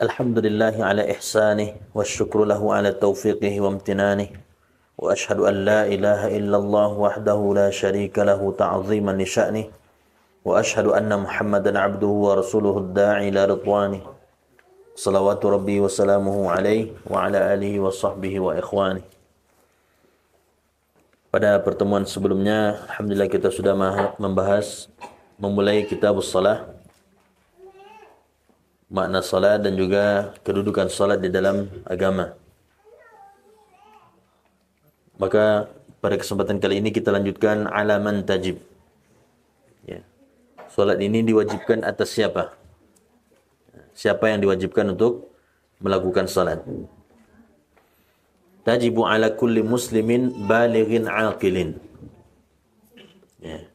Alhamdulillahi ala ihsanih wa syukru lahu ala taufiqihi wa amtinanih wa ashhadu an la ilaha illallah wahdahu la syarika lahu ta'ziman li sya'nih wa ashhadu anna Muhammadan abduhu wa rasuluhu ad-da'i ila ridwanih salawatu rabbi wa salamuhu alaihi wa ala alihi wa sahbihi wa ikhwanih. Pada pertemuan sebelumnya alhamdulillah kita sudah memulai kitabus shalah, makna salat dan juga kedudukan salat di dalam agama. Maka pada kesempatan kali ini kita lanjutkan alaman tajib. Ya. Salat ini diwajibkan atas siapa? Siapa yang diwajibkan untuk melakukan salat? Tajibu ala kulli muslimin balighin aqilin. Ya.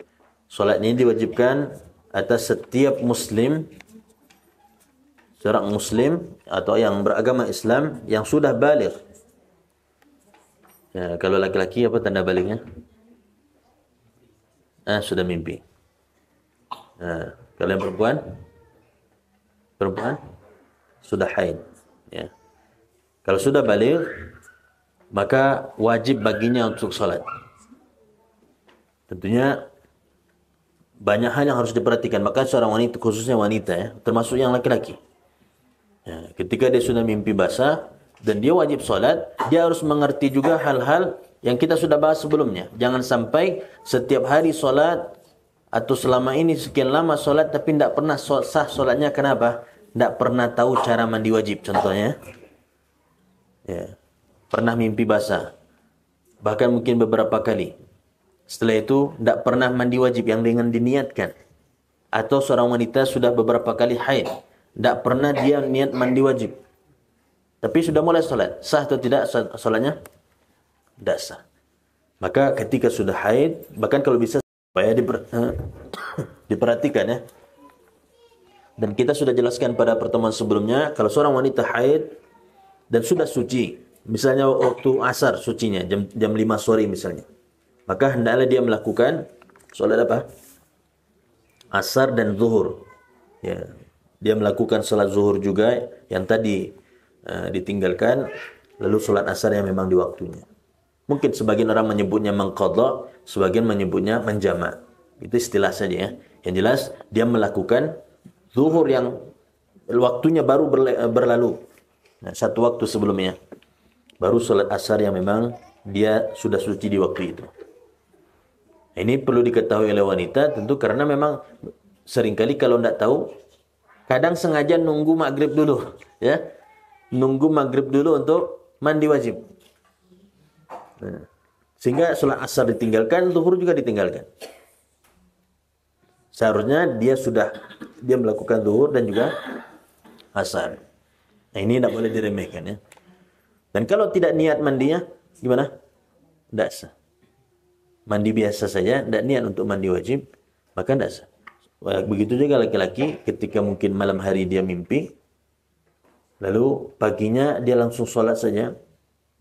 Salat ini diwajibkan atas setiap muslim, seorang muslim atau yang beragama Islam yang sudah baligh. Ya, kalau laki-laki apa tanda balighnya? Sudah mimpi. Kalau yang perempuan sudah haid. Ya. Kalau sudah baligh, maka wajib baginya untuk salat. Tentunya banyak hal yang harus diperhatikan. Maka seorang wanita, khususnya wanita ya, termasuk yang laki-laki. Ya, ketika dia sudah mimpi basah dan dia wajib sholat, dia harus mengerti juga hal-hal yang kita sudah bahas sebelumnya. Jangan sampai setiap hari sholat atau selama ini sekian lama sholat tapi tidak pernah sah sholatnya. Kenapa? Tidak pernah tahu cara mandi wajib contohnya. Ya, pernah mimpi basah, bahkan mungkin beberapa kali. Setelah itu tidak pernah mandi wajib yang dengan diniatkan. Atau seorang wanita sudah beberapa kali haid, tidak pernah dia niat mandi wajib, tapi sudah mulai salat. Sah atau tidak salatnya? Tidak sah. Maka ketika sudah haid, bahkan kalau bisa supaya diperhatikan ya. Dan kita sudah jelaskan pada pertemuan sebelumnya, kalau seorang wanita haid dan sudah suci, misalnya waktu asar sucinya, jam 5 sore misalnya, maka hendaklah dia melakukan salat apa? Asar dan zuhur. Ya. Dia melakukan salat zuhur juga yang tadi ditinggalkan, lalu salat asar yang memang di waktunya. Mungkin sebagian orang menyebutnya mengqadha, sebagian menyebutnya menjama'. Itu istilah saja ya. Yang jelas dia melakukan zuhur yang waktunya baru berlalu. Nah, satu waktu sebelumnya. Baru salat asar yang memang dia sudah suci di waktu itu. Ini perlu diketahui oleh wanita tentu karena memang seringkali kalau tidak tahu, kadang sengaja nunggu maghrib dulu, ya, nunggu maghrib dulu untuk mandi wajib. Nah, sehingga sholat asar ditinggalkan, zuhur juga ditinggalkan. Seharusnya dia melakukan zuhur dan juga asar. Nah, ini tidak boleh diremehkan ya. Dan kalau tidak niat mandinya, gimana? Tidak sah. Mandi biasa saja, tidak niat untuk mandi wajib, maka tidak sah. Begitu juga laki-laki ketika mungkin malam hari dia mimpi, lalu paginya dia langsung sholat saja,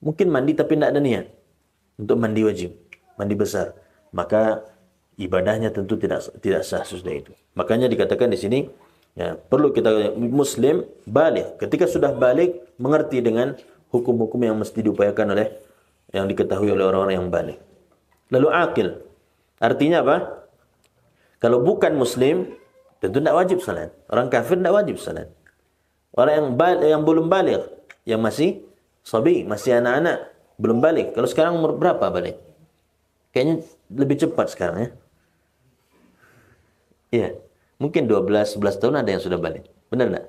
mungkin mandi tapi tidak ada niat untuk mandi wajib, mandi besar, maka ibadahnya tentu tidak sah sudah itu. Makanya dikatakan di sini ya, perlu kita muslim baligh. Ketika sudah baligh, mengerti dengan hukum-hukum yang mesti diupayakan oleh yang diketahui oleh orang-orang yang baligh. Lalu aqil, artinya apa? Kalau bukan muslim, tentu tidak wajib salat. Orang kafir tidak wajib salat. Orang yang belum baligh, yang masih sabi, masih anak-anak, belum baligh. Kalau sekarang umur berapa baligh? Kayaknya lebih cepat sekarang ya. Iya, mungkin 12-11 tahun ada yang sudah baligh. Benar tidak?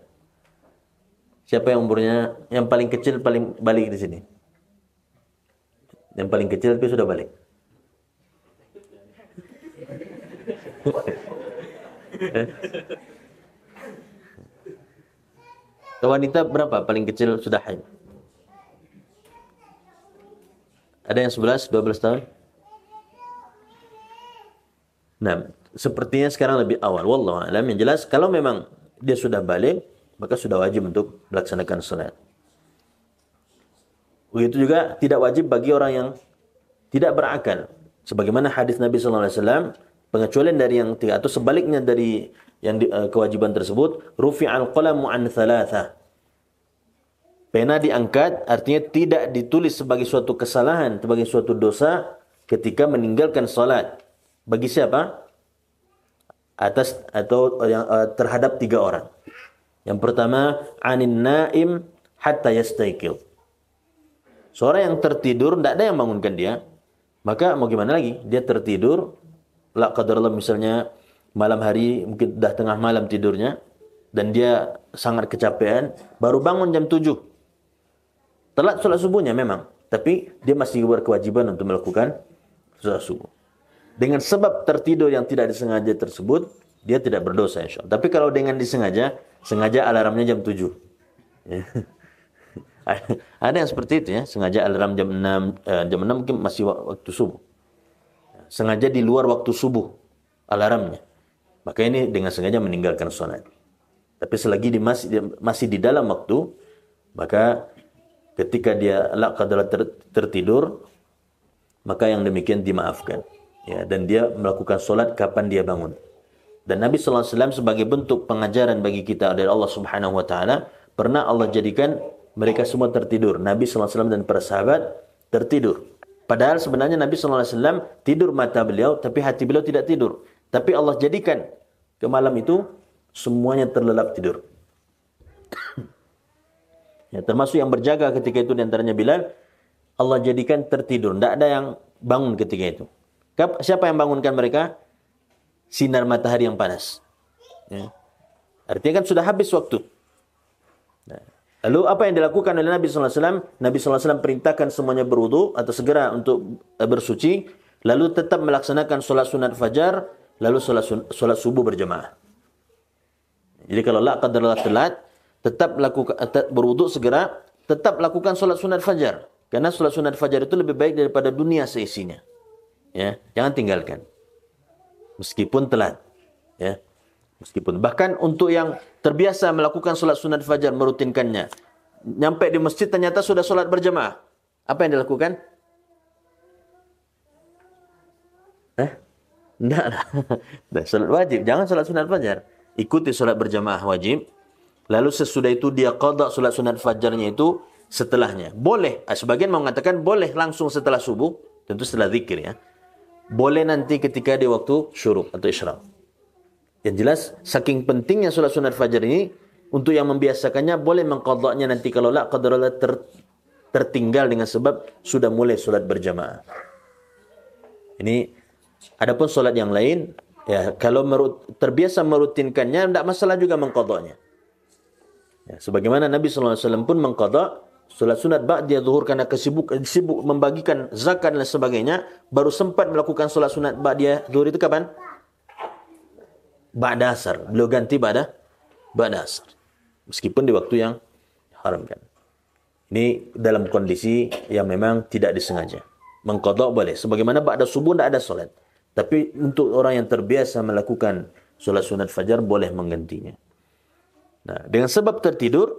Siapa yang umurnya yang paling kecil paling baligh di sini? Yang paling kecil tapi sudah baligh. Wanita berapa paling kecil sudah haid? Ada yang 11, 12 tahun? Nah, sepertinya sekarang lebih awal. Wallahu a'lam. Yang jelas kalau memang dia sudah baligh, maka sudah wajib untuk melaksanakan salat. Begitu juga tidak wajib bagi orang yang tidak berakal. Sebagaimana hadis Nabi sallallahu alaihi wasallam, pengecualian dari yang tiga atau sebaliknya dari yang kewajiban tersebut, rufi'al qalamu an thalatha. Pena diangkat artinya tidak ditulis sebagai suatu kesalahan, sebagai suatu dosa ketika meninggalkan salat. Bagi siapa? Atas atau yang terhadap 3 orang. Yang pertama, anin naim hatta yastaiqil. Seorang yang tertidur, tidak ada yang bangunkan dia. Maka mau gimana lagi? Dia tertidur, la qadarullah misalnya malam hari, mungkin dah tengah malam tidurnya, dan dia sangat kecapean, baru bangun jam 7. Telat solat subuhnya memang, tapi dia masih berkewajiban untuk melakukan solat subuh. Dengan sebab tertidur yang tidak disengaja tersebut, dia tidak berdosa insyaAllah. Tapi kalau dengan disengaja, sengaja alarmnya jam 7. Ada yang seperti itu ya, sengaja alarm jam 6, jam 6 mungkin masih waktu subuh. Sengaja di luar waktu subuh alarmnya. Maka ini dengan sengaja meninggalkan solat. Tapi selagi masih di dalam waktu, maka ketika dia tertidur, maka yang demikian dimaafkan. Ya, dan dia melakukan solat kapan dia bangun. Dan Nabi sallallahu alaihi wasallam sebagai bentuk pengajaran bagi kita dari Allah Subhanahu wa taala, pernah Allah jadikan mereka semua tertidur. Nabi sallallahu alaihi wasallam dan para sahabat tertidur. Padahal sebenarnya Nabi sallallahu alaihi wasallam tidur mata beliau, tapi hati beliau tidak tidur. Tapi Allah jadikan ke malam itu semuanya terlelap tidur. Ya, termasuk yang berjaga ketika itu diantaranya Bilal, Allah jadikan tertidur. Tidak ada yang bangun ketika itu. Siapa yang bangunkan mereka? Sinar matahari yang panas. Ya. Artinya kan sudah habis waktu. Nah, lalu apa yang dilakukan oleh Nabi sallallahu alaihi wasallam? Nabi sallallahu alaihi wasallam perintahkan semuanya berwudu atau segera untuk bersuci, lalu tetap melaksanakan solat sunat fajar, lalu solat subuh berjamaah. Jadi kalau la qadarullah telat, tetap lakukan berwudu segera, tetap lakukan solat sunat fajar. Karena solat sunat fajar itu lebih baik daripada dunia seisinya. Ya, jangan tinggalkan. Meskipun telat. Ya. Meskipun bahkan untuk yang terbiasa melakukan solat sunat fajar merutinkannya, nyampe di masjid ternyata sudah solat berjamaah. Apa yang dilakukan? Enggak lah. Solat wajib, jangan solat sunat fajar. Ikuti solat berjamaah wajib. Lalu sesudah itu dia qada solat sunat fajarnya itu setelahnya. Boleh, sebagian mengatakan boleh langsung setelah subuh, tentu setelah zikir ya. Boleh nanti ketika di waktu syuruk atau isyraq. Yang jelas, saking pentingnya solat sunat fajar ini, untuk yang membiasakannya boleh mengqadanya nanti kalau la qadarullah tertinggal dengan sebab sudah mulai solat berjamaah. Ini adapun solat yang lain, ya kalau terbiasa merutinkannya, tidak masalah juga mengqadanya. Ya, sebagaimana Nabi sallallahu alaihi wasallam pun mengqada solat sunat ba'da zuhur karena sibuk membagikan zakat dan sebagainya, baru sempat melakukan solat sunat ba'da zuhur itu kapan? Ba'da asar. Beliau ganti ba'da asar. Meskipun di waktu yang haramkan. Ini dalam kondisi yang memang tidak disengaja. Mengqada boleh. Sebagaimana ba'da subuh tidak ada solat. Tapi untuk orang yang terbiasa melakukan solat sunat fajar boleh menggantinya. Nah, dengan sebab tertidur,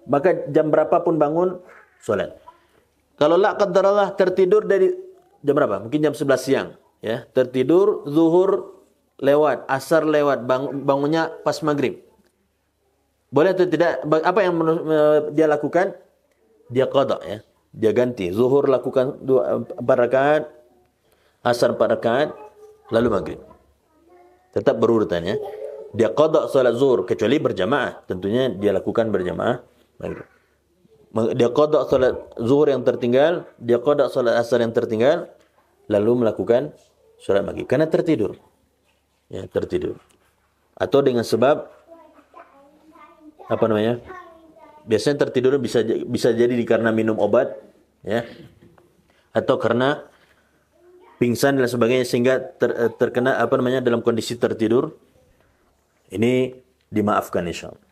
maka jam berapapun bangun, solat. Kalau la qadarullah tertidur dari jam berapa? Mungkin jam 11 siang. Ya, tertidur, zuhur lewat, asar lewat, bangunnya pas maghrib. Boleh atau tidak? Apa yang dia lakukan? Dia qada ya. Dia ganti. Zuhur lakukan 4 rakaat, asar 4 rakaat, lalu maghrib. Tetap berurutan ya. Dia qada salat zuhur kecuali berjamaah. Tentunya dia lakukan berjamaah. Dia qada salat zuhur yang tertinggal, dia qada salat asar yang tertinggal, lalu melakukan salat maghrib karena tertidur. Ya, tertidur. Atau dengan sebab apa namanya? Biasanya tertidur bisa jadi karena minum obat, ya. Atau karena pingsan dan sebagainya sehingga terkena apa namanya dalam kondisi tertidur. Ini dimaafkan insyaallah.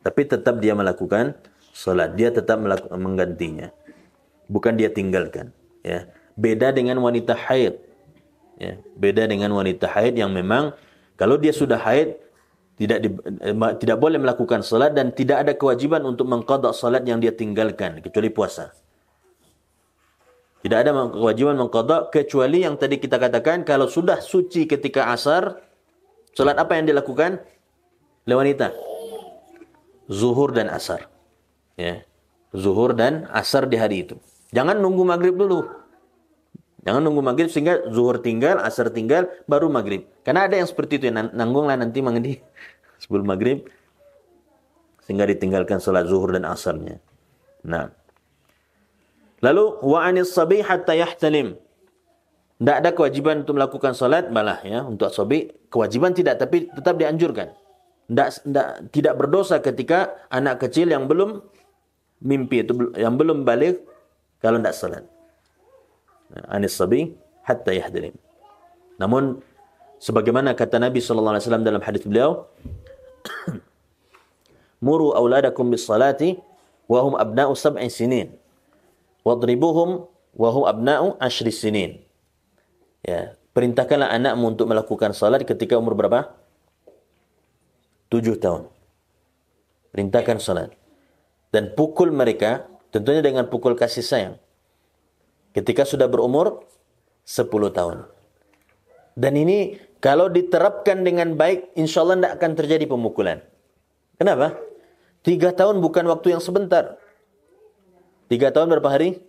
Tapi tetap dia melakukan salat, dia tetap menggantinya. Bukan dia tinggalkan, ya. Beda dengan wanita haid. Ya, beda dengan wanita haid yang memang kalau dia sudah haid tidak boleh melakukan salat dan tidak ada kewajiban untuk mengqada salat yang dia tinggalkan kecuali puasa. Tidak ada kewajiban mengqada kecuali yang tadi kita katakan kalau sudah suci ketika asar, salat apa yang dilakukan oleh wanita? Zuhur dan asar. Ya. zuhur dan asar di hari itu. Jangan nunggu maghrib dulu. Jangan nunggu maghrib sehingga zuhur tinggal, asar tinggal, baru maghrib. Karena ada yang seperti itu, nanggunglah nanti mangdi sebelum maghrib, sehingga ditinggalkan salat zuhur dan asarnya. Nah. Lalu, wa'anis sabi hatta yahtalim. Tidak ada kewajiban untuk melakukan salat, malah ya, untuk sabi, kewajiban tidak, tapi tetap dianjurkan. Tidak berdosa ketika anak kecil yang belum mimpi, itu yang belum balik, kalau tidak salat. Anis sabi hatta yahtalim. Namun sebagaimana kata Nabi sallallahu alaihi wasallam dalam hadis beliau, muru auladakum bis salati wa hum abna'u sab'i sinin wadribuhum wa hum abna'u 10 sinin. Ya, perintahkanlah anakmu untuk melakukan salat ketika umur berapa? 7 tahun. Perintahkan salat. Dan pukul mereka tentunya dengan pukul kasih sayang ketika sudah berumur 10 tahun. Dan ini kalau diterapkan dengan baik, insya Allah tidak akan terjadi pemukulan. Kenapa? 3 tahun bukan waktu yang sebentar. 3 tahun berapa hari?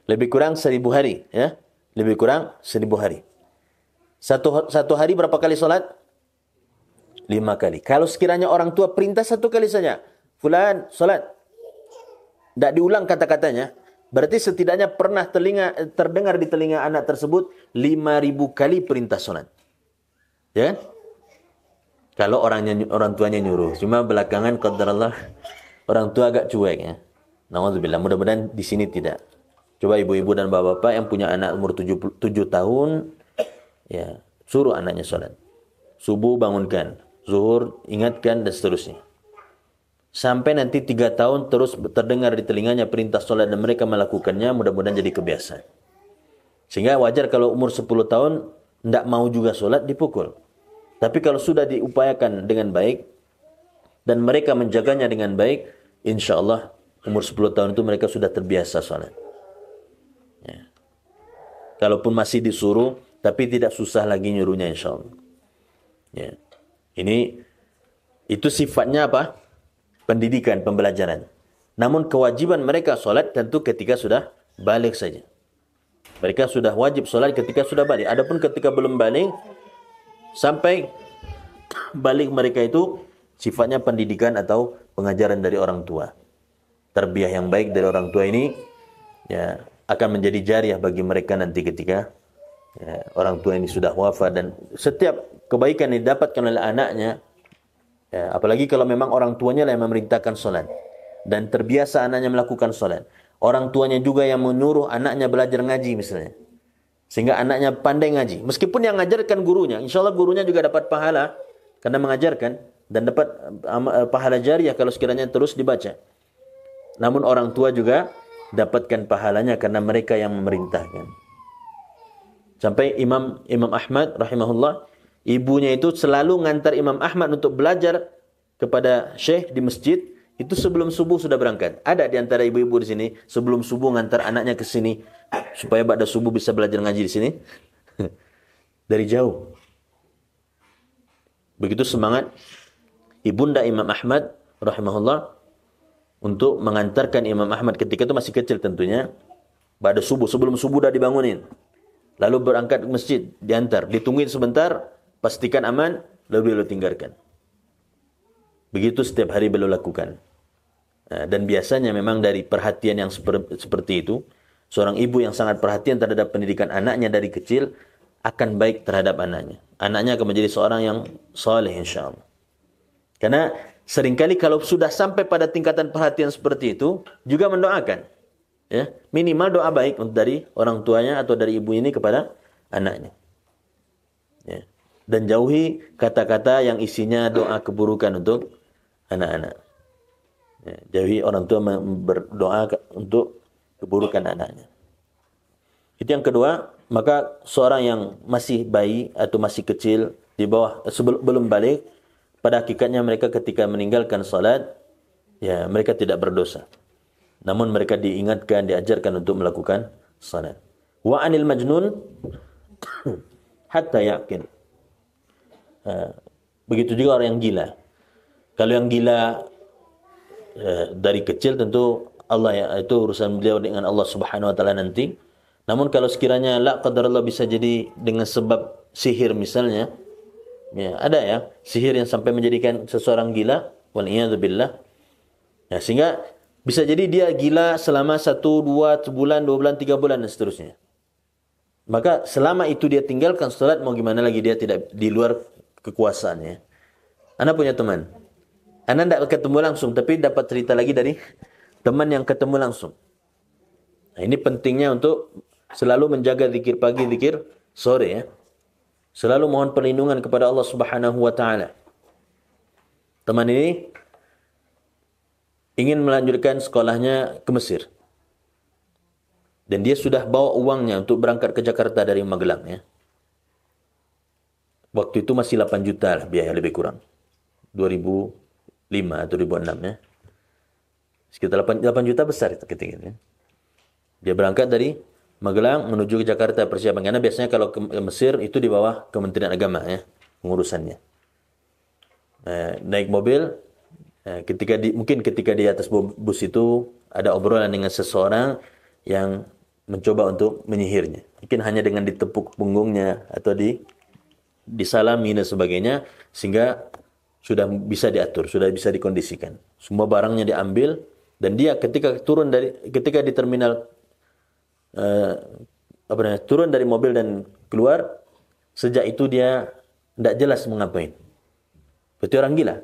Lebih kurang 1000 hari. Ya? Lebih kurang 1000 hari. Satu hari berapa kali solat? 5 kali. Kalau sekiranya orang tua perintah 1 kali saja, fulan solat, tidak diulang kata-katanya, berarti setidaknya pernah terdengar di telinga anak tersebut 5.000 kali perintah solat. Ya kan? Kalau orang tuanya nyuruh. Cuma belakangan qadarullah orang tua agak cuek ya. Nauzubillah, mudah-mudahan di sini tidak. Coba ibu-ibu dan bapak-bapak yang punya anak umur 7 tahun, ya, suruh anaknya solat. Subuh bangunkan, zuhur ingatkan, dan seterusnya. Sampai nanti 3 tahun terus terdengar di telinganya perintah solat dan mereka melakukannya, mudah-mudahan jadi kebiasaan. Sehingga wajar kalau umur 10 tahun tidak mau juga solat, dipukul. Tapi kalau sudah diupayakan dengan baik dan mereka menjaganya dengan baik, insya Allah umur 10 tahun itu mereka sudah terbiasa solat. Ya. Kalaupun masih disuruh, tapi tidak susah lagi nyuruhnya, insya Allah. Ya. Itu sifatnya apa? Pendidikan, pembelajaran. Namun kewajiban mereka solat tentu ketika sudah balik saja. Mereka sudah wajib solat ketika sudah balik. Adapun ketika belum balik, sampai balik mereka itu sifatnya pendidikan atau pengajaran dari orang tua. Tarbiyah yang baik dari orang tua ini ya akan menjadi jariah bagi mereka nanti ketika ya, orang tua ini sudah wafat. Dan setiap kebaikan yang didapatkan oleh anaknya, ya, apalagi kalau memang orang tuanya lah yang memerintahkan solat dan terbiasa anaknya melakukan solat. Orang tuanya juga yang menyuruh anaknya belajar ngaji misalnya, sehingga anaknya pandai ngaji. Meskipun yang mengajarkan gurunya, insya Allah gurunya juga dapat pahala karena mengajarkan dan dapat pahala jariah kalau sekiranya terus dibaca. Namun orang tua juga dapatkan pahalanya karena mereka yang memerintahkan. Sampai Imam Ahmad rahimahullah, ibunya itu selalu ngantar Imam Ahmad untuk belajar kepada syekh di masjid, itu sebelum subuh sudah berangkat. Ada di antara ibu-ibu di sini, sebelum subuh ngantar anaknya ke sini, supaya pada subuh bisa belajar ngaji di sini. Dari jauh. Begitu semangat ibunda Imam Ahmad rahimahullah untuk mengantarkan Imam Ahmad ketika itu masih kecil tentunya. Pada subuh, sebelum subuh dah dibangunin. Lalu berangkat ke masjid, diantar, ditungguin sebentar, pastikan aman, lalu beliau tinggalkan. Begitu setiap hari beliau lakukan. Dan biasanya memang dari perhatian yang seperti itu, seorang ibu yang sangat perhatian terhadap pendidikan anaknya dari kecil akan baik terhadap anaknya. Anaknya akan menjadi seorang yang saleh insyaAllah. Karena seringkali kalau sudah sampai pada tingkatan perhatian seperti itu, juga mendoakan. Ya, minimal doa baik dari orang tuanya atau dari ibu ini kepada anaknya. Ya. Dan jauhi kata-kata yang isinya doa keburukan untuk anak-anak. Ya, jauhi orang tua berdoa untuk keburukan anaknya. Itu yang kedua. Maka seorang yang masih bayi atau masih kecil di bawah belum balik, pada hakikatnya mereka ketika meninggalkan salat, ya mereka tidak berdosa. Namun mereka diingatkan, diajarkan untuk melakukan salat. Wa anil majnun hatta yakin. Begitu juga orang yang gila. Kalau yang gila dari kecil tentu Allah ya, itu urusan beliau dengan Allah Subhanahu wa taala nanti. Namun kalau sekiranya la qadarullah bisa jadi dengan sebab sihir misalnya, ya ada ya sihir yang sampai menjadikan seseorang gila, wal iyadzubillah. Ya, sehingga bisa jadi dia gila selama 1, 2 sebulan, 2 bulan, 3 bulan dan seterusnya. Maka selama itu dia tinggalkan salat, mau gimana lagi dia tidak di luar kekuasaannya. Anda punya teman. Anda tidak ketemu langsung, tapi dapat cerita lagi dari teman yang ketemu langsung. Nah, ini pentingnya untuk selalu menjaga zikir pagi, zikir sore ya. Selalu mohon perlindungan kepada Allah Subhanahu wa taala. Teman ini ingin melanjutkan sekolahnya ke Mesir. Dan dia sudah bawa uangnya untuk berangkat ke Jakarta dari Magelang ya. Waktu itu masih 8 juta lah biaya lebih kurang. 2005 atau 2006 ya. Sekitar 8 juta besar itu ketika itu ya. Dia berangkat dari Magelang menuju ke Jakarta persiapan. Karena biasanya kalau ke Mesir itu di bawah Kementerian Agama ya, pengurusannya. Naik mobil, mungkin ketika di atas bus itu ada obrolan dengan seseorang yang mencoba untuk menyihirnya. Mungkin hanya dengan ditepuk punggungnya atau disalami dan sebagainya, sehingga sudah bisa diatur, sudah bisa dikondisikan. Semua barangnya diambil, dan dia ketika di terminal turun dari mobil dan keluar, sejak itu dia tidak jelas mengapain. Seperti orang gila.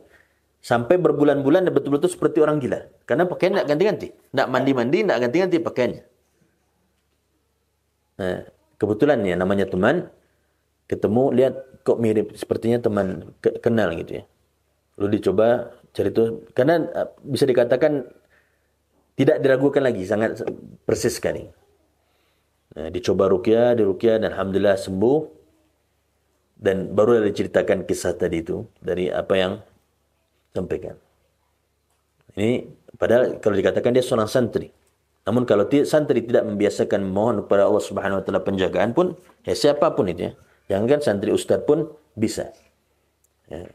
Sampai berbulan-bulan dan betul-betul seperti orang gila. Karena pakaian tidak ganti-ganti. Tidak mandi-mandi, tidak ganti-ganti pakaiannya. Nah, kebetulan ya namanya teman, ketemu, lihat kok mirip, sepertinya teman kenal gitu ya. Lalu dicoba cari itu, karena bisa dikatakan tidak diragukan lagi, sangat persis sekali. Nah, dicoba ruqyah, diruqyah, dan alhamdulillah sembuh. Dan baru diceritakan kisah tadi itu dari apa yang sampaikan. Ini padahal kalau dikatakan dia seorang santri. Namun kalau santri tidak membiasakan mohon kepada Allah Subhanahu wa taala penjagaan pun, ya siapapun itu ya. Jangan santri ustaz pun bisa. Ya,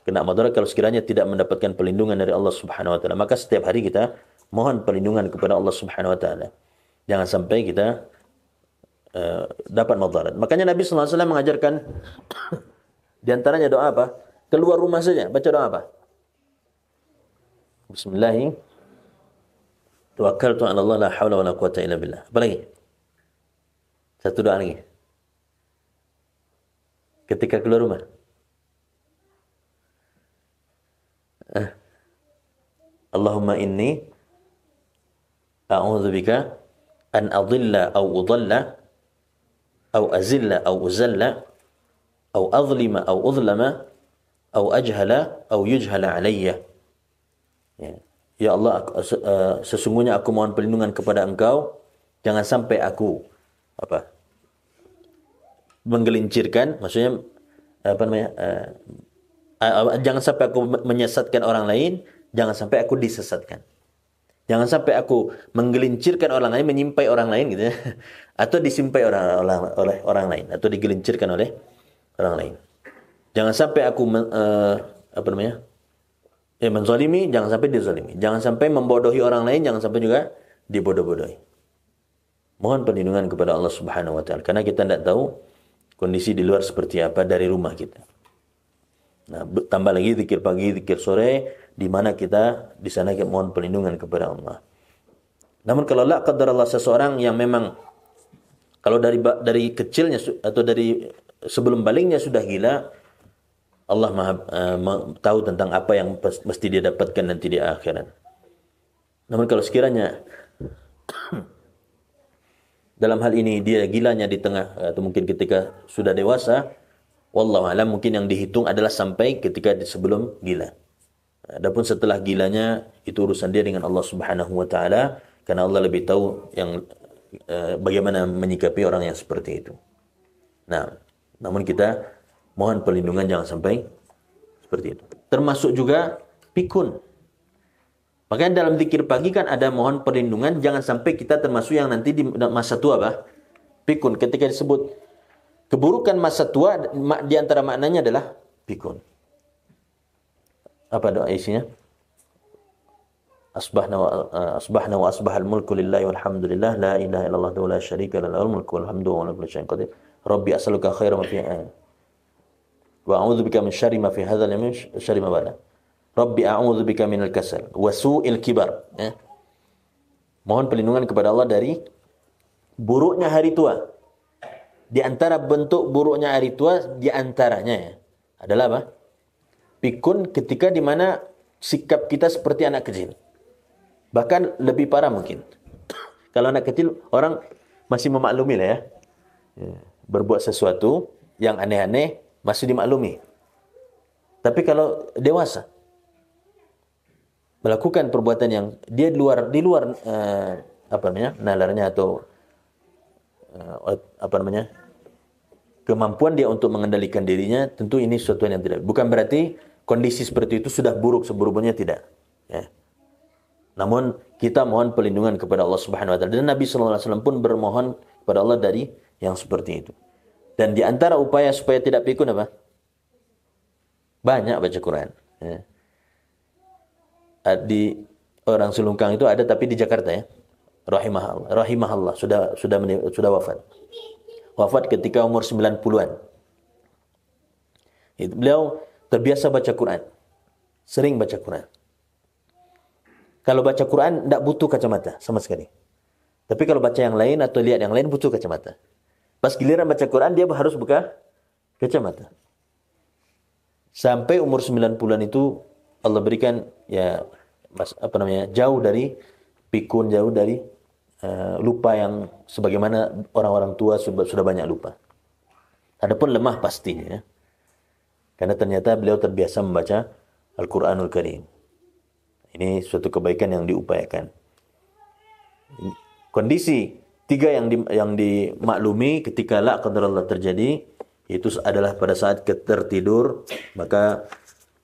kena madarat kalau sekiranya tidak mendapatkan perlindungan dari Allah Subhanahu wa taala. Maka setiap hari kita mohon perlindungan kepada Allah Subhanahu wa taala. Jangan sampai kita dapat madarat. Makanya Nabi sallallahu alaihi wasallam mengajarkan di antaranya doa apa? Keluar rumah saja baca doa apa? Bismillah. Tawakkaltu 'ala Allah la haula wala quwwata illa billah. Apa lagi? Satu doa lagi. Ketika keluar rumah. Allahumma inni a'udzubika an adilla aw udalla aw azilla aw uzalla aw azlima aw uzlama aw ajhala aw yujhala alayya. Ya Allah, sesungguhnya aku mohon perlindungan kepada Engkau, jangan sampai aku menggelincirkan, maksudnya jangan sampai aku menyesatkan orang lain, jangan sampai aku disesatkan. Jangan sampai aku menggelincirkan orang lain, menyimpai orang lain gitu ya. Atau disimpai oleh orang lain, atau digelincirkan oleh orang lain. Jangan sampai aku menzalimi, jangan sampai dizalimi. Jangan sampai membodohi orang lain, jangan sampai juga dibodoh-bodohi. Mohon perlindungan kepada Allah Subhanahu wa taala, karena kita tidak tahu kondisi di luar seperti apa dari rumah kita. Nah, tambah lagi zikir pagi, zikir sore, di mana kita di sana kita mohon perlindungan kepada Allah. Namun kalau la qadarallah seseorang yang memang kalau dari kecilnya atau dari sebelum balingnya sudah gila, Allah Maha tahu tentang apa yang mesti dia dapatkan nanti di akhirat. Namun kalau sekiranya dalam hal ini dia gilanya di tengah atau mungkin ketika sudah dewasa, wallahu alam, mungkin yang dihitung adalah sampai ketika sebelum gila. Adapun setelah gilanya itu urusan dia dengan Allah Subhanahu wa taala, karena Allah lebih tahu yang bagaimana menyikapi orang yang seperti itu. Nah, namun kita mohon perlindungan jangan sampai seperti itu. Termasuk juga pikun. Makanya dalam zikir pagi kan ada mohon perlindungan, jangan sampai kita termasuk yang nanti di masa tua pikun. Ketika disebut keburukan masa tua, di antara maknanya adalah pikun. apa doa isinya? Asbahna wa asbahal mulku lillahi walhamdulillah la ilaha illallah wa la syarika lahu lahul mulku wal hamdu wa la kulli syai'in qadir. Rabbi as'aluka khaira ma fi wa a'udzubika min syarri ma fi hadzal yamin syarri ma ba'da. Rabbi a'udzubika minal kasal wa su'il kibar. Ya. Mohon perlindungan kepada Allah dari buruknya hari tua. Di antara bentuk buruknya hari tua di antaranya ya, adalah apa? Pikun ketika di mana sikap kita seperti anak kecil. Bahkan lebih parah mungkin. Kalau anak kecil orang masih memaklumi lah ya. Berbuat sesuatu yang aneh-aneh masih dimaklumi. Tapi kalau dewasa melakukan perbuatan yang dia di luar nalarnya atau kemampuan dia untuk mengendalikan dirinya, tentu ini sesuatu yang tidak. Bukan berarti kondisi seperti itu sudah buruk seburuk-buruknya, tidak. Ya. Namun kita mohon perlindungan kepada Allah Subhanahu wa taala, dan Nabi sallallahu alaihi wasallam pun bermohon kepada Allah dari yang seperti itu. Dan di antara upaya supaya tidak pikun apa? Banyak baca Quran. Ya. Di orang Selungkang itu ada, tapi di Jakarta ya. Rahimahullah sudah wafat. Wafat ketika umur 90-an. Beliau terbiasa baca Quran. Sering baca Quran. Kalau baca Quran tidak butuh kacamata sama sekali. Tapi kalau baca yang lain atau lihat yang lain butuh kacamata. Pas giliran baca Quran dia harus buka kacamata. Sampai umur 90-an itu Allah berikan ya jauh dari pikun, jauh dari lupa yang sebagaimana orang-orang tua sudah banyak lupa. Adapun lemah pastinya ya. Karena ternyata beliau terbiasa membaca Al-Quranul Karim. Ini suatu kebaikan yang diupayakan. Kondisi tiga yang dimaklumi ketika la qadarullah terjadi, itu adalah pada saat tertidur, maka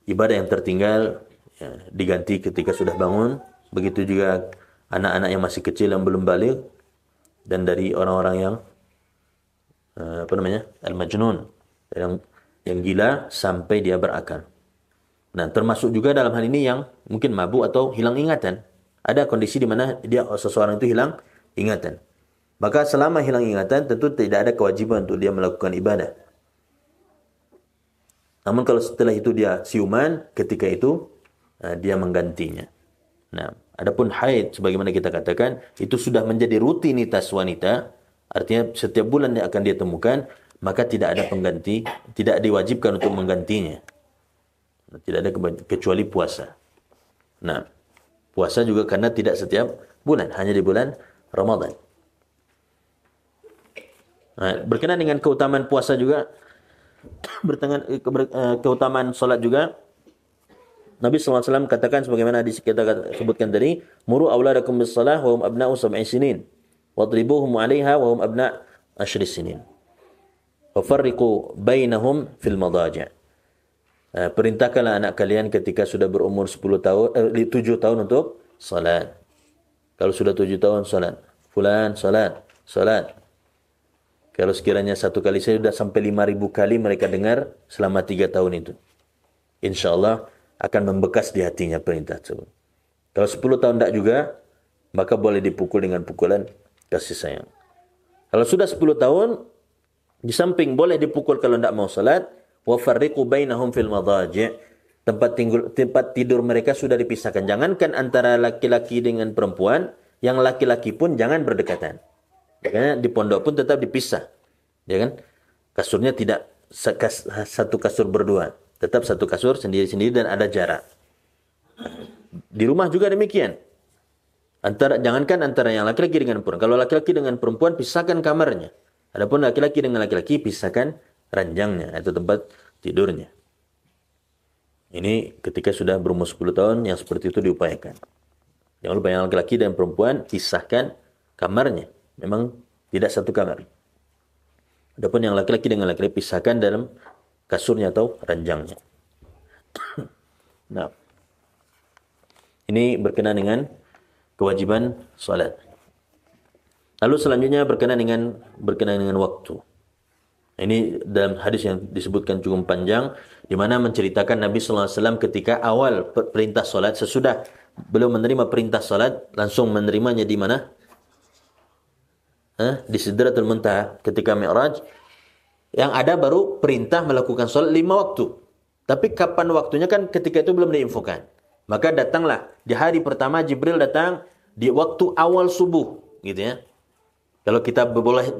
ibadah yang tertinggal ya, diganti ketika sudah bangun. Begitu juga anak-anak yang masih kecil yang belum balik, dan dari orang-orang yang al-majnun, yang gila sampai dia berakal. Nah, termasuk juga dalam hal ini yang mungkin mabuk atau hilang ingatan. Ada kondisi di mana seseorang itu hilang ingatan. Maka selama hilang ingatan tentu tidak ada kewajiban untuk dia melakukan ibadah. Namun kalau setelah itu dia siuman, ketika itu dia menggantinya. Nah, adapun haid sebagaimana kita katakan itu sudah menjadi rutinitas wanita, artinya setiap bulan yang akan dia temukan, maka tidak ada pengganti, tidak diwajibkan untuk menggantinya. Tidak ada kecuali puasa. Nah, puasa juga karena tidak setiap bulan, hanya di bulan Ramadan. Nah, berkenaan dengan keutamaan puasa juga, keutamaan salat juga, Nabi SAW katakan sebagaimana hadis kita sebutkan tadi, muru auladakum bis-shalah wa hum abna'u sab'i sinin, wadribuhum 'alaiha wa hum abna' 10 sinin. Wa farriqu bainahum fil madaji'. Perintahkanlah anak kalian ketika sudah berumur 7 tahun untuk salat. Kalau sudah 7 tahun salat, fulan salat. Kalau sekiranya satu kali saya sudah sampai 5.000 kali mereka dengar selama 3 tahun itu, insyaallah akan membekas di hatinya perintah tersebut. Kalau 10 tahun tidak juga, maka boleh dipukul dengan pukulan kasih sayang. Kalau sudah 10 tahun, di samping boleh dipukul kalau tidak mau salat, wa farriqu bainahum fil madaji'. Tempat tidur mereka sudah dipisahkan. Jangankan antara laki-laki dengan perempuan, yang laki-laki pun jangan berdekatan. Makanya di pondok pun tetap dipisah. Ya kan? Kasurnya tidak satu kasur berdua. Tetap satu kasur sendiri-sendiri dan ada jarak. Di rumah juga demikian. Jangankan antara yang laki-laki dengan perempuan. Kalau laki-laki dengan perempuan, pisahkan kamarnya. Adapun laki-laki dengan laki-laki, pisahkan ranjangnya atau tempat tidurnya. Ini ketika sudah berumur 10 tahun yang seperti itu diupayakan. Jangan lupa yang laki-laki dan perempuan pisahkan kamarnya. Memang tidak satu kamar. Adapun yang laki-laki dengan laki-laki pisahkan dalam kasurnya atau ranjangnya. Nah, ini berkenaan dengan kewajiban salat. Lalu selanjutnya berkenaan dengan waktu. Ini dalam hadis yang disebutkan cukup panjang, di mana menceritakan Nabi sallallahu alaihi wasallam ketika awal perintah solat, sesudah belum menerima perintah solat, langsung menerimanya di mana? Di Sidratul Muntaha ketika Mi'raj. Yang ada baru perintah melakukan solat 5 waktu. Tapi kapan waktunya kan ketika itu belum diinfokan. Maka datanglah di hari pertama Jibril datang di waktu awal subuh, gitu ya. Kalau kita boleh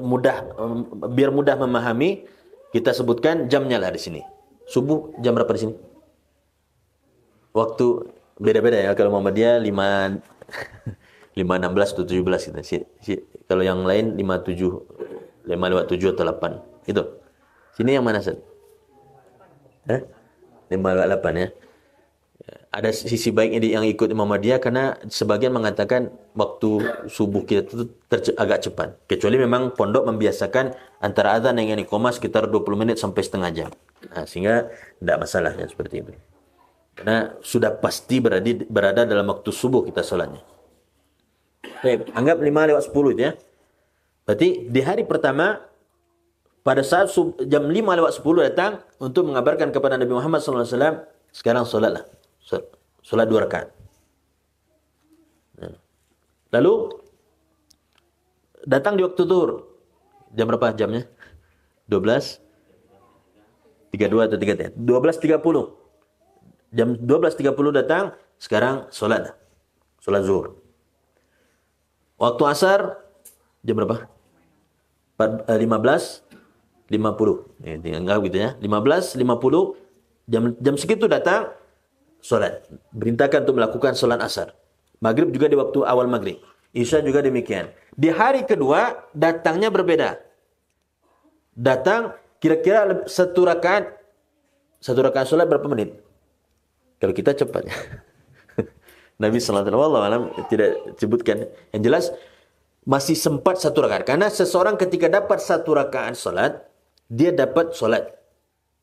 biar mudah memahami, kita sebutkan jamnya lah di sini. Subuh jam berapa di sini? Waktu beda-beda ya. Kalau Muhammadiyah 5 5.16 atau 17 gitu. Kalau yang lain 57 5.57 atau 8. Itu. Sini yang mana, Ustaz? 5.8 ya. Ada sisi baiknya yang ikut Muhammadiyah karena sebagian mengatakan waktu subuh kita itu agak cepat. Kecuali memang pondok membiasakan antara azan dengan iqamah sekitar 20 menit sampai setengah jam. Nah, sehingga tidak masalahnya seperti itu. Karena sudah pasti berada dalam waktu subuh kita sholatnya. Baik, anggap 5:10 itu ya. Berarti di hari pertama pada saat jam 5:10 datang untuk mengabarkan kepada Nabi Muhammad SAW, sekarang sholatlah. Sholat 2 rakaat. Lalu datang di waktu zuhur. Jam berapa jamnya? 12:32 atau 3:30. 12:30. Jam 12:30 datang, sekarang sholat. Sholat zuhur. Waktu asar jam berapa? 15:50. Tinggal gitu ya. 15:50 jam segitu datang solat. Perintahkan untuk melakukan solat asar. Maghrib juga di waktu awal maghrib. Isya juga demikian. Di hari kedua datangnya berbeda. Datang kira-kira satu rakaat solat berapa menit? Kalau kita cepat. Nabi sallallahu alaihi wasallam tidak sebutkan. Yang jelas masih sempat satu rakaat. Karena seseorang ketika dapat satu rakaat solat, dia dapat solat.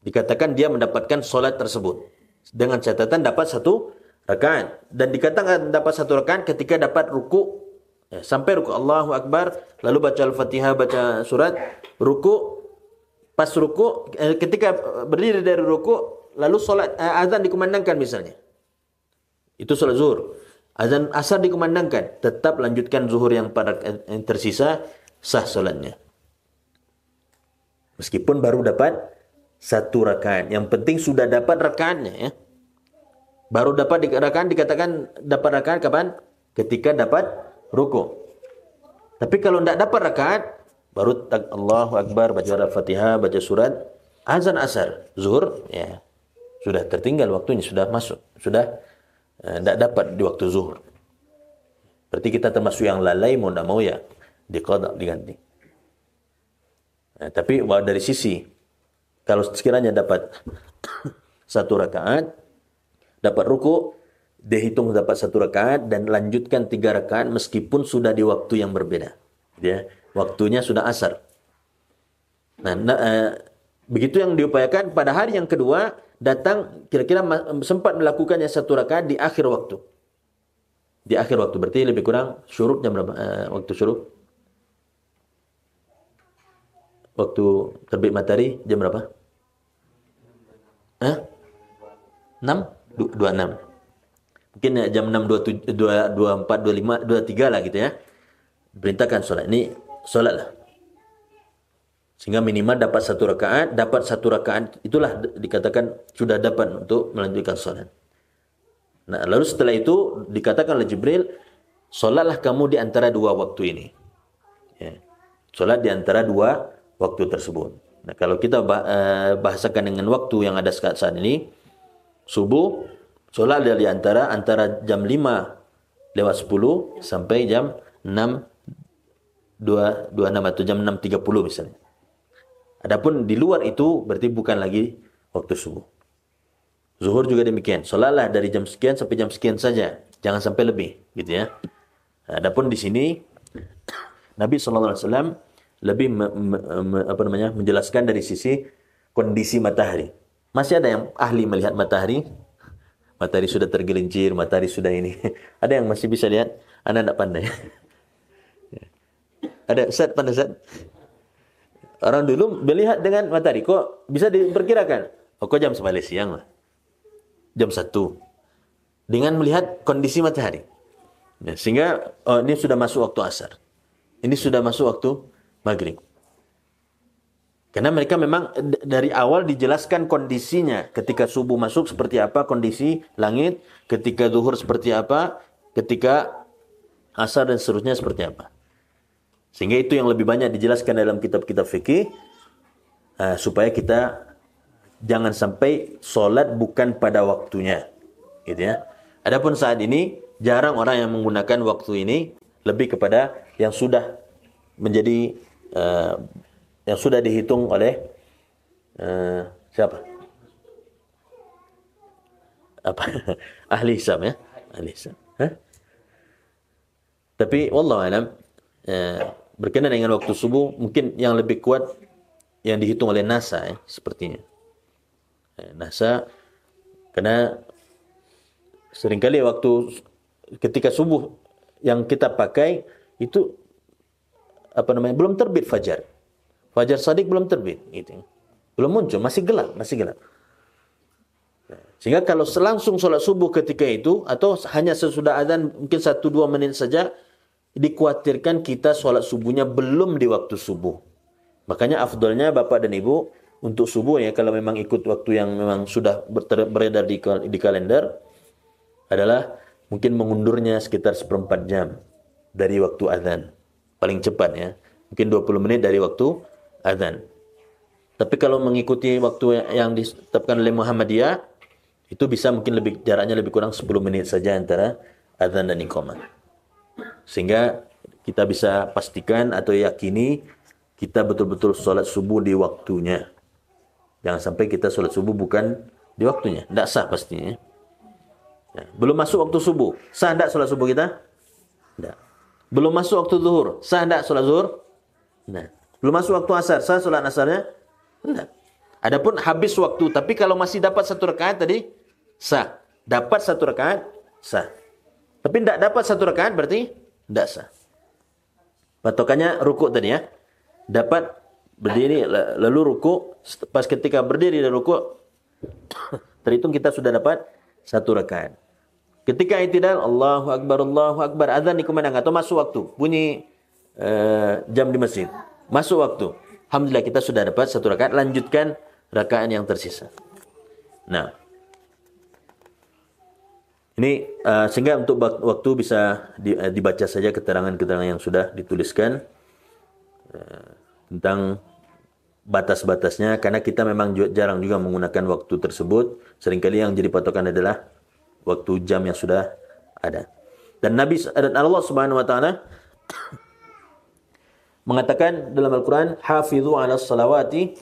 Dikatakan dia mendapatkan solat tersebut. Dengan catatan dapat satu rakaat. Dan dikatakan dapat satu rakaat ketika dapat ruku. Sampai ruku Allahu Akbar. Lalu baca Al-Fatihah, baca surat. Ruku. Pas ruku. Ketika berdiri dari ruku. Lalu solat, azan dikumandangkan misalnya. Itu solat zuhur. Azan asar dikumandangkan. Tetap lanjutkan zuhur yang tersisa. Sah solatnya. Meskipun baru dapat satu rakaat. Yang penting sudah dapat rakaatnya ya. Baru dapat rakaat dikatakan dapat rakaat kapan? Ketika dapat ruku. Tapi kalau tidak dapat rakaat, baru Allahu Akbar, baca Al-Fatihah, baca surat, azan asar, zuhur, ya sudah tertinggal waktunya, sudah masuk, sudah tidak dapat di waktu zuhur. Berarti kita termasuk yang lalai, mau tidak mau ya diqadha, diganti. Nah, tapi dari sisi kalau sekiranya dapat satu rakaat, dapat ruku, dihitung dapat satu rakaat dan lanjutkan 3 rakaat meskipun sudah di waktu yang berbeda. Ya, waktunya sudah asar. Nah, begitu yang diupayakan pada hari yang kedua datang kira-kira sempat melakukannya satu rakaat di akhir waktu. Di akhir waktu berarti lebih kurang syuruk jam berapa? Waktu syuruk? Waktu terbit matahari jam berapa? 26. Mungkin ya, jam 6:27, 24, 25, 23 lah gitu ya. Perintahkan solat. Ini solat lah. Sehingga minimal dapat satu rakaat. Dapat satu rakaat itulah dikatakan sudah dapat untuk melanjutkan solat. Nah, lalu setelah itu dikatakan oleh Jibril, solatlah kamu di antara 2 waktu ini. Ya. Solat di antara 2 waktu tersebut. Nah, kalau kita bahasakan dengan waktu yang ada saat ini, subuh, solat dari antara jam 5:10 sampai jam 6:26 atau jam 6:30 misalnya. Adapun di luar itu berarti bukan lagi waktu subuh. Zuhur juga demikian. Solatlah dari jam sekian sampai jam sekian saja. Jangan sampai lebih, gitu ya. Adapun di sini Nabi SAW lebih menjelaskan dari sisi kondisi matahari. Masih ada yang ahli melihat matahari? Matahari sudah tergelincir, matahari sudah ini. Ada yang masih bisa lihat? Anda tidak pandai. Ada Ustaz, pandai Ustaz? Orang dulu melihat dengan matahari. Kok bisa diperkirakan? Oh, kok jam 11 siang lah. Jam 1. Dengan melihat kondisi matahari. Ya, sehingga ini sudah masuk waktu asar. Ini sudah masuk waktu maghrib. Karena mereka memang dari awal dijelaskan kondisinya. Ketika subuh masuk seperti apa kondisi langit. Ketika zuhur seperti apa. Ketika asar dan seterusnya seperti apa. Sehingga itu yang lebih banyak dijelaskan dalam kitab-kitab fikih. Supaya kita jangan sampai solat bukan pada waktunya. Gitu ya. Adapun saat ini jarang orang yang menggunakan waktu ini. Lebih kepada yang sudah menjadi yang sudah dihitung oleh siapa? Apa? Ahli hisab ya? Ahli hisab. Tapi wallahu alam berkenaan dengan waktu subuh mungkin yang lebih kuat yang dihitung oleh NASA ya, sepertinya. NASA karena seringkali waktu ketika subuh yang kita pakai itu belum terbit fajar. Fajar Shadiq belum terbit gitu. Belum muncul, masih gelap. Sehingga kalau langsung sholat subuh ketika itu atau hanya sesudah azan mungkin 1-2 menit saja, dikhawatirkan kita sholat subuhnya belum di waktu subuh. Makanya afdolnya Bapak dan Ibu untuk subuh ya, kalau memang ikut waktu yang memang sudah beredar di kalender, adalah mungkin mengundurnya sekitar 1/4 jam dari waktu azan. Paling cepat ya. Mungkin 20 menit dari waktu azan. Tapi kalau mengikuti waktu yang ditetapkan oleh Muhammadiyah, itu bisa mungkin jaraknya lebih kurang 10 menit saja antara azan dan iqamah. Sehingga kita bisa pastikan atau yakini kita betul-betul sholat subuh di waktunya. Jangan sampai kita sholat subuh bukan di waktunya. Tidak sah pastinya. Ya. Belum masuk waktu subuh. Sah tidak sholat subuh kita? Tidak. Belum masuk waktu zuhur. Sah tidak sholat zuhur? Tidak. Belum masuk waktu asar. Sah sholat asarnya? Tidak. Adapun habis waktu. Tapi kalau masih dapat 1 rakaat tadi, sah. Dapat 1 rakaat, sah. Tapi tidak dapat 1 rakaat berarti tidak sah. Patokannya rukuk tadi ya. Dapat berdiri lalu rukuk. Pas ketika berdiri dan rukuk, terhitung kita sudah dapat 1 rakaat. Ketika i'tidal, Allahu Akbar, azan dikumandangkan atau masuk waktu. Bunyi jam di masjid. Masuk waktu. Alhamdulillah kita sudah dapat 1 rakaat. Lanjutkan rakaat yang tersisa. Nah. Ini sehingga untuk waktu bisa dibaca saja keterangan-keterangan yang sudah dituliskan tentang batas-batasnya, karena kita memang jarang juga menggunakan waktu tersebut. Seringkali yang jadi patokan adalah waktu jam yang sudah ada. Dan Allah Subhanahu wa taala mengatakan dalam Al-Qur'an, "Hafizu 'alas salawati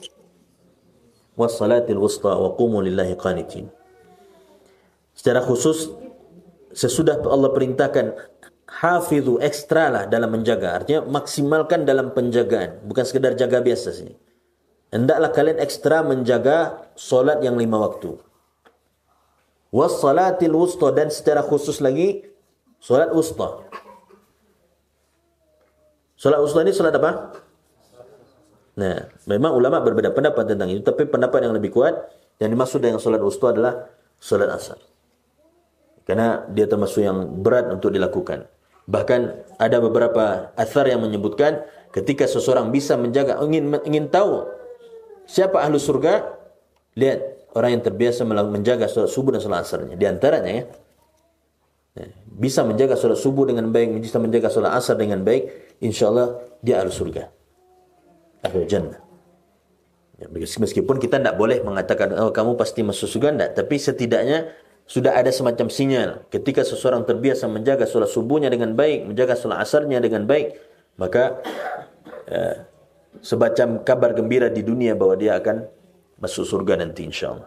was salatil wusta wa qumu lillahi qanitin." Secara khusus sesudah Allah perintahkan hafizu, ekstra lah dalam menjaga. Artinya maksimalkan dalam penjagaan, bukan sekedar jaga biasa saja. Hendaklah kalian ekstra menjaga solat yang 5 waktu. Was salatil wusta, dan secara khusus lagi solat wusta. Solat wusta ini solat apa? Nah, memang ulama berbeda pendapat tentang itu, tapi pendapat yang lebih kuat yang dimaksud dengan solat wusta adalah solat asar. Karena dia termasuk yang berat untuk dilakukan. Bahkan ada beberapa athar yang menyebutkan ketika seseorang bisa menjaga, ingin tahu siapa ahlu surga, lihat orang yang terbiasa menjaga solat subuh dan solat asarnya. Di antaranya ya, bisa menjaga solat subuh dengan baik, bisa menjaga solat asar dengan baik, insyaAllah dia ahlu surga, ahlu jannah. Ya, meskipun kita tidak boleh mengatakan kamu pasti masuk surga, tidak. Tapi setidaknya sudah ada semacam sinyal. Ketika seseorang terbiasa menjaga solat subuhnya dengan baik, menjaga solat asarnya dengan baik, maka semacam kabar gembira di dunia bahwa dia akan masuk surga nanti insyaAllah.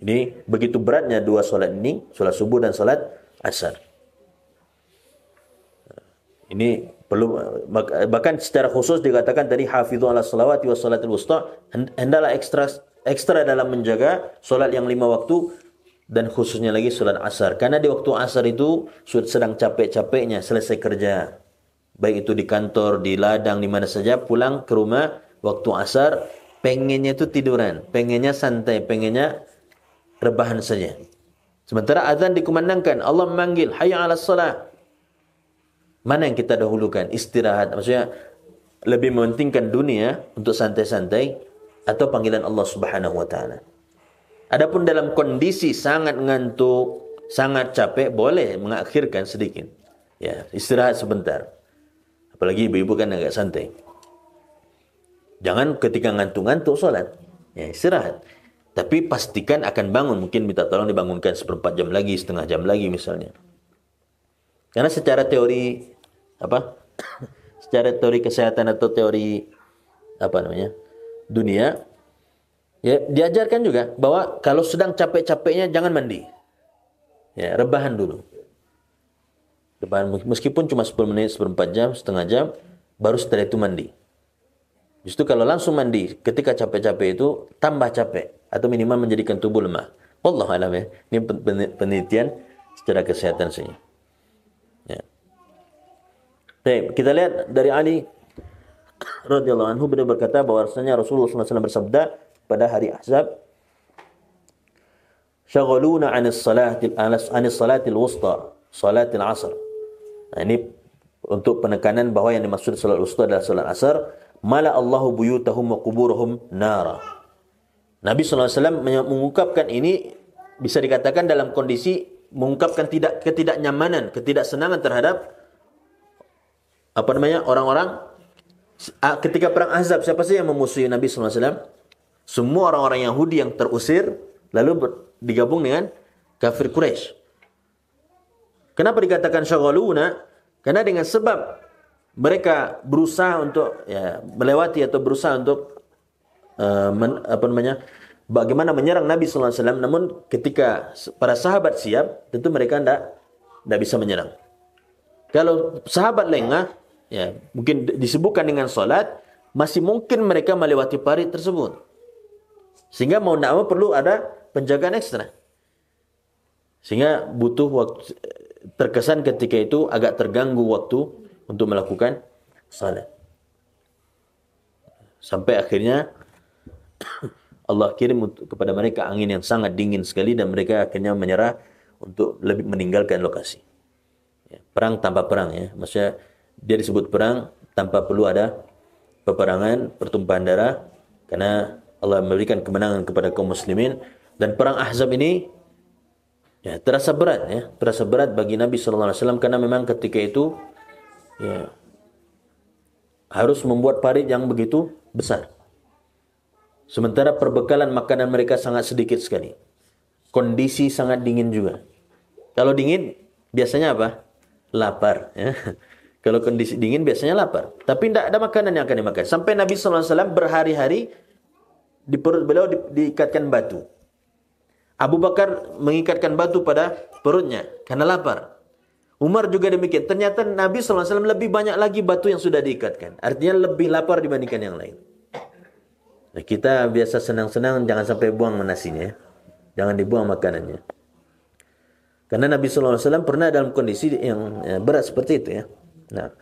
Ini begitu beratnya 2 solat ini, solat subuh dan solat asar. Ini perlu, bahkan secara khusus dikatakan tadi hafizu ala salawati wa salatil wusta, hendaklah ekstra dalam menjaga solat yang 5 waktu, dan khususnya lagi solat asar. Karena di waktu asar itu sedang capek-capeknya selesai kerja, baik itu di kantor, di ladang, di mana saja, pulang ke rumah waktu asar, pengennya itu tiduran, pengennya santai, pengennya rebahan saja. Sementara azan dikumandangkan, Allah memanggil, hayya 'alas shalah. Mana yang kita dahulukan? Istirahat, maksudnya lebih mementingkan dunia untuk santai-santai atau panggilan Allah Subhanahu wa taala. Adapun dalam kondisi sangat ngantuk, sangat capek, boleh mengakhirkan sedikit. Ya, istirahat sebentar. Apalagi ibu-ibu kan agak santai. Jangan ketika ngantuk-ngantuk salat. Ya, istirahat. Tapi pastikan akan bangun. Mungkin minta tolong dibangunkan seperempat jam lagi, setengah jam lagi misalnya. Karena secara teori secara teori kesehatan atau teori dunia, ya diajarkan juga bahwa kalau sedang capek-capeknya jangan mandi. Ya, rebahan dulu. Rebahan meskipun cuma 10 menit, seperempat jam, setengah jam, baru setelah itu mandi. Justru kalau langsung mandi ketika capek-capek itu tambah capek atau minimal menjadikan tubuh lemah. Wallahu a'lam ya. Ini penelitian secara kesehatan saja. Ya. Baik, kita lihat dari Ali radhiyallahu anhu, beliau berkata bahwasanya Rasulullah SAW bersabda pada hari Ahzab, "Syaghaluna 'anis salatil wusta, salatil 'asr." Nah, ini untuk penekanan bahwa yang dimaksud salat wusta adalah salat asar. Mala Allahu buyutahum wa quburahum nara. Nabi SAW mengungkapkan ini bisa dikatakan dalam kondisi mengungkapkan ketidaknyamanan, ketidaksenangan terhadap orang-orang ketika perang Ahzab. Siapa sih yang memusuhi Nabi SAW? Semua orang-orang Yahudi yang terusir lalu digabung dengan kafir Quraisy. Kenapa dikatakan syaghaluna? Karena dengan sebab mereka berusaha untuk melewati atau berusaha untuk bagaimana menyerang Nabi SAW, namun ketika para sahabat siap, tentu mereka tidak bisa menyerang. Kalau sahabat lengah, ya mungkin disibukkan dengan salat, masih mungkin mereka melewati parit tersebut. Sehingga mau tidak mau perlu ada penjagaan ekstra. Sehingga butuh waktu, terkesan ketika itu agak terganggu waktu untuk melakukan salat. Sampai akhirnya Allah kirim kepada mereka angin yang sangat dingin sekali dan mereka akhirnya menyerah untuk lebih meninggalkan lokasi. Ya, perang tanpa perang ya. Maksudnya dia disebut perang tanpa perlu ada peperangan, pertumpahan darah, karena Allah memberikan kemenangan kepada kaum muslimin. Dan perang Ahzab ini ya terasa berat bagi Nabi SAW karena memang ketika itu ya harus membuat parit yang begitu besar. Sementara perbekalan makanan mereka sangat sedikit sekali. Kondisi sangat dingin juga. Kalau dingin biasanya apa? Lapar. Ya. Kalau kondisi dingin biasanya lapar. Tapi tidak ada makanan yang akan dimakan. Sampai Nabi SAW berhari-hari di perut beliau diikatkan batu. Abu Bakar mengikatkan batu pada perutnya karena lapar. Umar juga demikian. Ternyata Nabi SAW lebih banyak lagi batu yang sudah diikatkan. Artinya lebih lapar dibandingkan yang lain. Nah, kita biasa senang-senang jangan sampai buang nasinya. Ya. Jangan dibuang makanannya. Karena Nabi SAW pernah dalam kondisi yang berat seperti itu ya. Nah,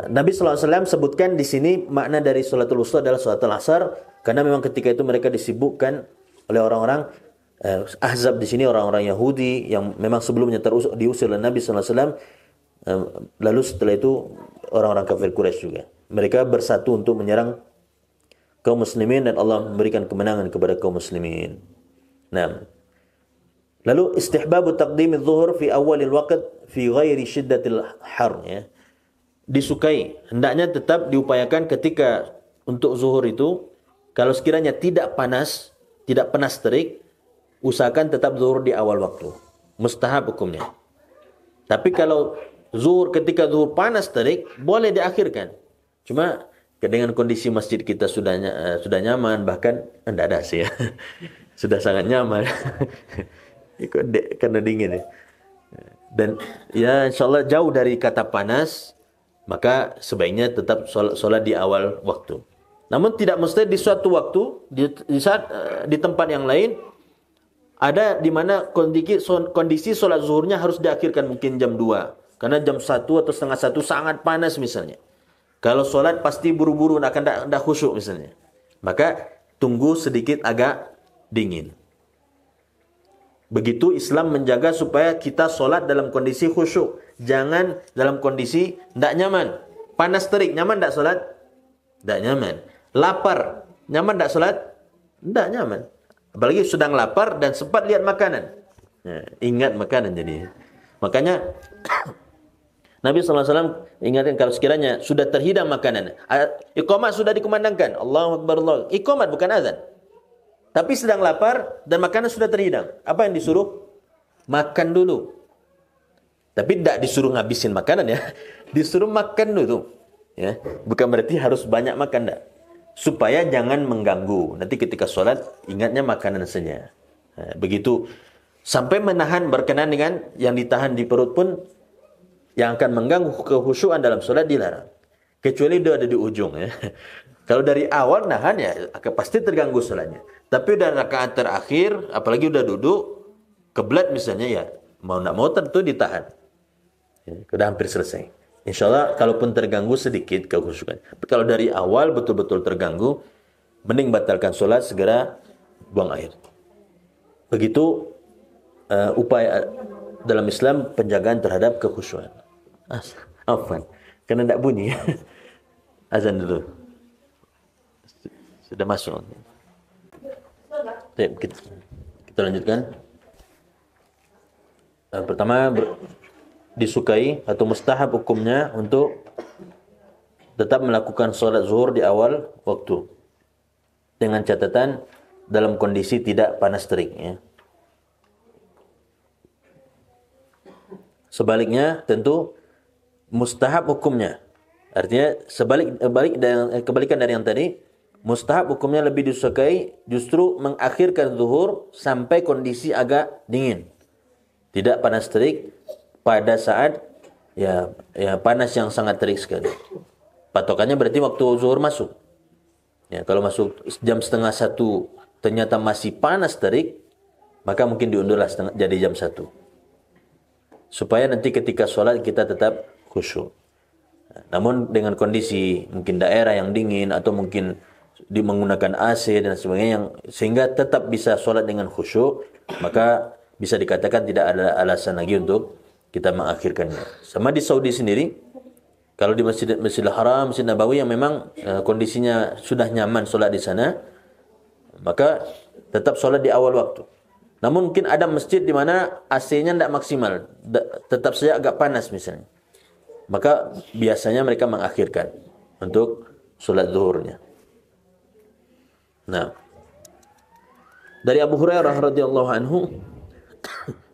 Nabi SAW sebutkan di sini makna dari salatul wusta adalah salatul asar. Karena memang ketika itu mereka disibukkan oleh orang-orang Ahzab di sini, orang-orang Yahudi yang memang sebelumnya diusir oleh Nabi SAW. Lalu setelah itu orang-orang kafir Quraisy juga. Mereka bersatu untuk menyerang kaum muslimin dan Allah memberikan kemenangan kepada kaum muslimin. Nah, lalu istihbabu taqdim adh-dhuhur fi awalil waqt fi ghairi shiddatil har ya. Disukai, hendaknya tetap diupayakan ketika untuk zuhur itu kalau sekiranya tidak panas terik, usahakan tetap zuhur di awal waktu. Mustahab hukumnya. Tapi kalau ketika zuhur panas terik, boleh diakhirkan. Cuma dengan kondisi masjid kita sudah nyaman, bahkan tidak ada sih ya. Sudah sangat nyaman. Karena dingin ya. Dan ya insyaallah jauh dari kata panas, maka sebaiknya tetap sholat di awal waktu. Namun tidak mesti di suatu waktu, di tempat yang lain, Ada di mana kondisi sholat zuhurnya harus diakhirkan mungkin jam 2. Karena jam 1 atau setengah 1 sangat panas misalnya. Kalau sholat pasti buru-buru, akan tidak khusyuk misalnya. Maka tunggu sedikit agak dingin. Begitu Islam menjaga supaya kita sholat dalam kondisi khusyuk. Jangan dalam kondisi tidak nyaman. Panas terik, nyaman tidak sholat? Tidak nyaman. Lapar, nyaman tidak sholat? Tidak nyaman. Apalagi sedang lapar dan sempat lihat makanan. Ya, ingat makanan jadi. Makanya Nabi SAW ingatkan kalau sekiranya sudah terhidang makanan. Iqamat sudah dikumandangkan. Allahu Akbar Allah. Iqamat bukan azan. Tapi sedang lapar dan makanan sudah terhidang. Apa yang disuruh? Makan dulu. Tapi tidak disuruh ngabisin makanan ya. Disuruh makan dulu. Ya. Bukan berarti harus banyak makan. Tidak. Supaya jangan mengganggu. Nanti ketika sholat, ingatnya makanan saja. Nah, begitu. Sampai menahan berkenan dengan yang ditahan di perut pun, yang akan mengganggu kekhusyuan dalam sholat dilarang. Kecuali dia ada di ujung. Ya. Kalau dari awal nahan ya, pasti terganggu sholatnya. Tapi udah rakaat terakhir, apalagi udah duduk, keblat misalnya ya, mau tidak mau tentu ditahan. Ya, udah hampir selesai. Insya Allah, kalaupun terganggu sedikit kekhusyukan. Kalau dari awal betul-betul terganggu, mending batalkan sholat, segera buang air. Begitu upaya dalam Islam penjagaan terhadap kekhusyuan. Afwan, karena tidak bunyi. Azan dulu. Sudah masuk. Kita lanjutkan. Pertama, disukai atau mustahab hukumnya untuk tetap melakukan sholat zuhur di awal waktu dengan catatan dalam kondisi tidak panas terik ya. Sebaliknya tentu mustahab hukumnya, artinya kebalikan dari yang tadi, mustahab hukumnya lebih disukai justru mengakhirkan zuhur sampai kondisi agak dingin, tidak panas terik pada saat ya panas yang sangat terik sekali. Patokannya berarti waktu zuhur masuk. Ya, kalau masuk jam setengah 1 ternyata masih panas terik, maka mungkin diundurlah jadi jam 1. Supaya nanti ketika sholat kita tetap khusyuk. Namun dengan kondisi mungkin daerah yang dingin atau mungkin menggunakan AC dan sebagainya sehingga tetap bisa sholat dengan khusyuk, maka bisa dikatakan tidak ada alasan lagi untuk kita mengakhirkannya. Sama di Saudi sendiri, kalau di Masjidil Haram, Masjid Nabawi yang memang kondisinya sudah nyaman sholat di sana, maka tetap sholat di awal waktu. Namun mungkin ada masjid di mana AC-nya tidak maksimal, tetap saja agak panas misalnya. Maka biasanya mereka mengakhirkan untuk sholat zuhurnya. Nah, dari Abu Hurairah radhiyallahu anhu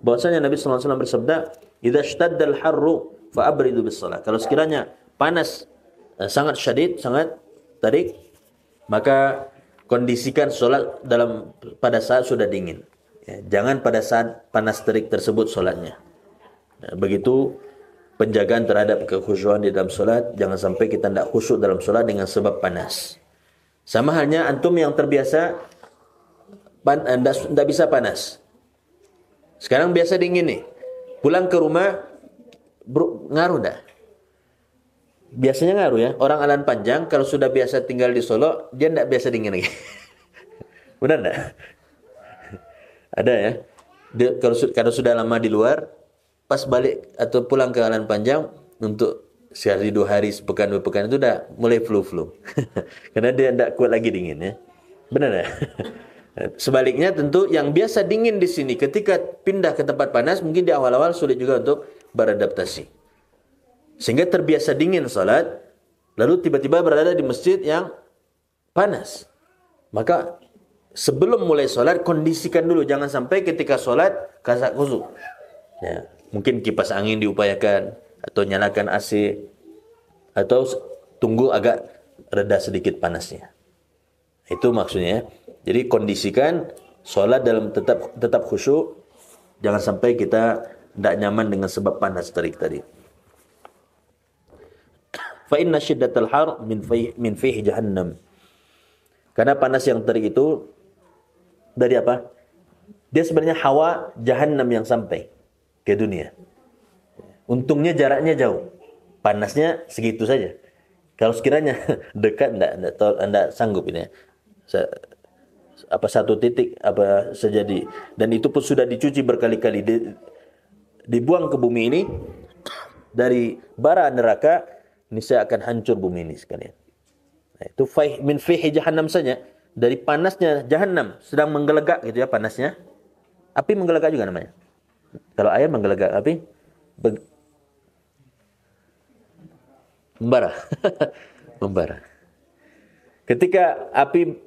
bahwasanya Nabi sallallahu alaihi wasallam bersabda, "Idza ishtaddal harru fa abridu bis shalah." Kalau sekiranya panas sangat syadid, sangat terik, maka kondisikan sholat pada saat sudah dingin. Ya, jangan pada saat panas terik tersebut sholatnya. Ya, begitu penjagaan terhadap kekhusyuan di dalam sholat, jangan sampai kita tidak khusyuk dalam sholat dengan sebab panas. Sama halnya antum yang terbiasa tidak bisa panas. Sekarang biasa dingin nih. Pulang ke rumah ngaruh dah. Biasanya ngaruh ya. Orang Alan Panjang kalau sudah biasa tinggal di Solo, dia tidak biasa dingin lagi. Benar enggak? Ada ya. Dia, kalau sudah lama di luar, pas balik atau pulang ke Alan Panjang untuk sehari 2 hari, sepekan 2 pekan itu udah mulai flu-flu. Karena dia tidak kuat lagi dingin ya. Benar ya? Sebaliknya tentu yang biasa dingin di sini ketika pindah ke tempat panas mungkin di awal-awal sulit juga untuk beradaptasi. Sehingga terbiasa dingin salat, lalu tiba-tiba berada di masjid yang panas. Maka sebelum mulai salat kondisikan dulu, jangan sampai ketika salat kasak kusuk. Ya, mungkin kipas angin diupayakan atau nyalakan AC atau tunggu agak reda sedikit panasnya. Itu maksudnya. Jadi kondisikan sholat dalam tetap khusyuk, jangan sampai kita tidak nyaman dengan sebab panas terik tadi. Fa inna shiddatal har min fihi jahannam. Karena panas yang terik itu dari apa? Dia sebenarnya hawa jahannam yang sampai ke dunia. Untungnya jaraknya jauh. Panasnya segitu saja. Kalau sekiranya dekat enggak sanggup ini. Satu titik sejadi, dan itu pun sudah dicuci berkali-kali, dibuang ke bumi ini dari bara neraka, ini saya akan hancur bumi ini sekalian. Nah, itu min fihi jahannam saja, dari panasnya jahannam sedang menggelegak gitu ya, panasnya. Api menggelegak juga namanya. Kalau air menggelegak, api membara. Membara. Ketika api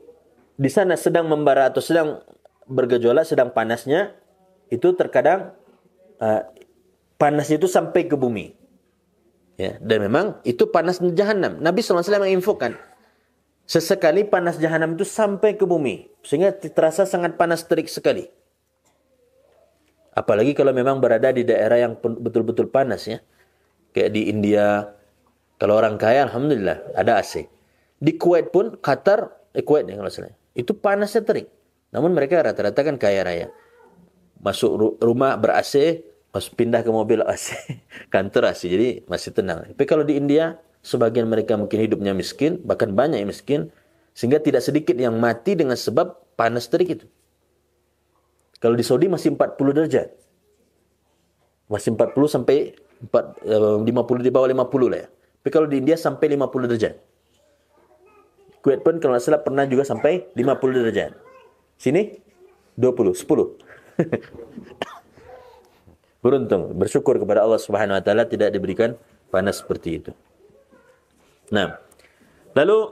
di sana sedang membara atau sedang bergejolak, sedang panasnya, itu terkadang panasnya itu sampai ke bumi. Ya, dan memang itu panas jahannam. Nabi SAW menginfokan, sesekali panas jahannam itu sampai ke bumi, sehingga terasa sangat panas terik sekali. Apalagi kalau memang berada di daerah yang betul-betul panas ya. Kayak di India, kalau orang kaya alhamdulillah ada AC. Di Kuwait pun, Kuwait ya kalau salah, itu panasnya terik. Namun mereka rata-rata kan kaya raya. Masuk rumah ber-AC, pindah ke mobil AC, kantor AC, jadi masih tenang. Tapi kalau di India, sebagian mereka mungkin hidupnya miskin, bahkan banyak yang miskin, sehingga tidak sedikit yang mati dengan sebab panas terik itu. Kalau di Saudi masih 40 derajat. Masih 40 sampai 50, di bawah 50 lah ya. Tapi kalau di India sampai 50 derajat. Kuwait pun kalau tidak salah pernah juga sampai 50 derajat. Sini 10. Beruntung, bersyukur kepada Allah Subhanahu wa taala tidak diberikan panas seperti itu. Nah, lalu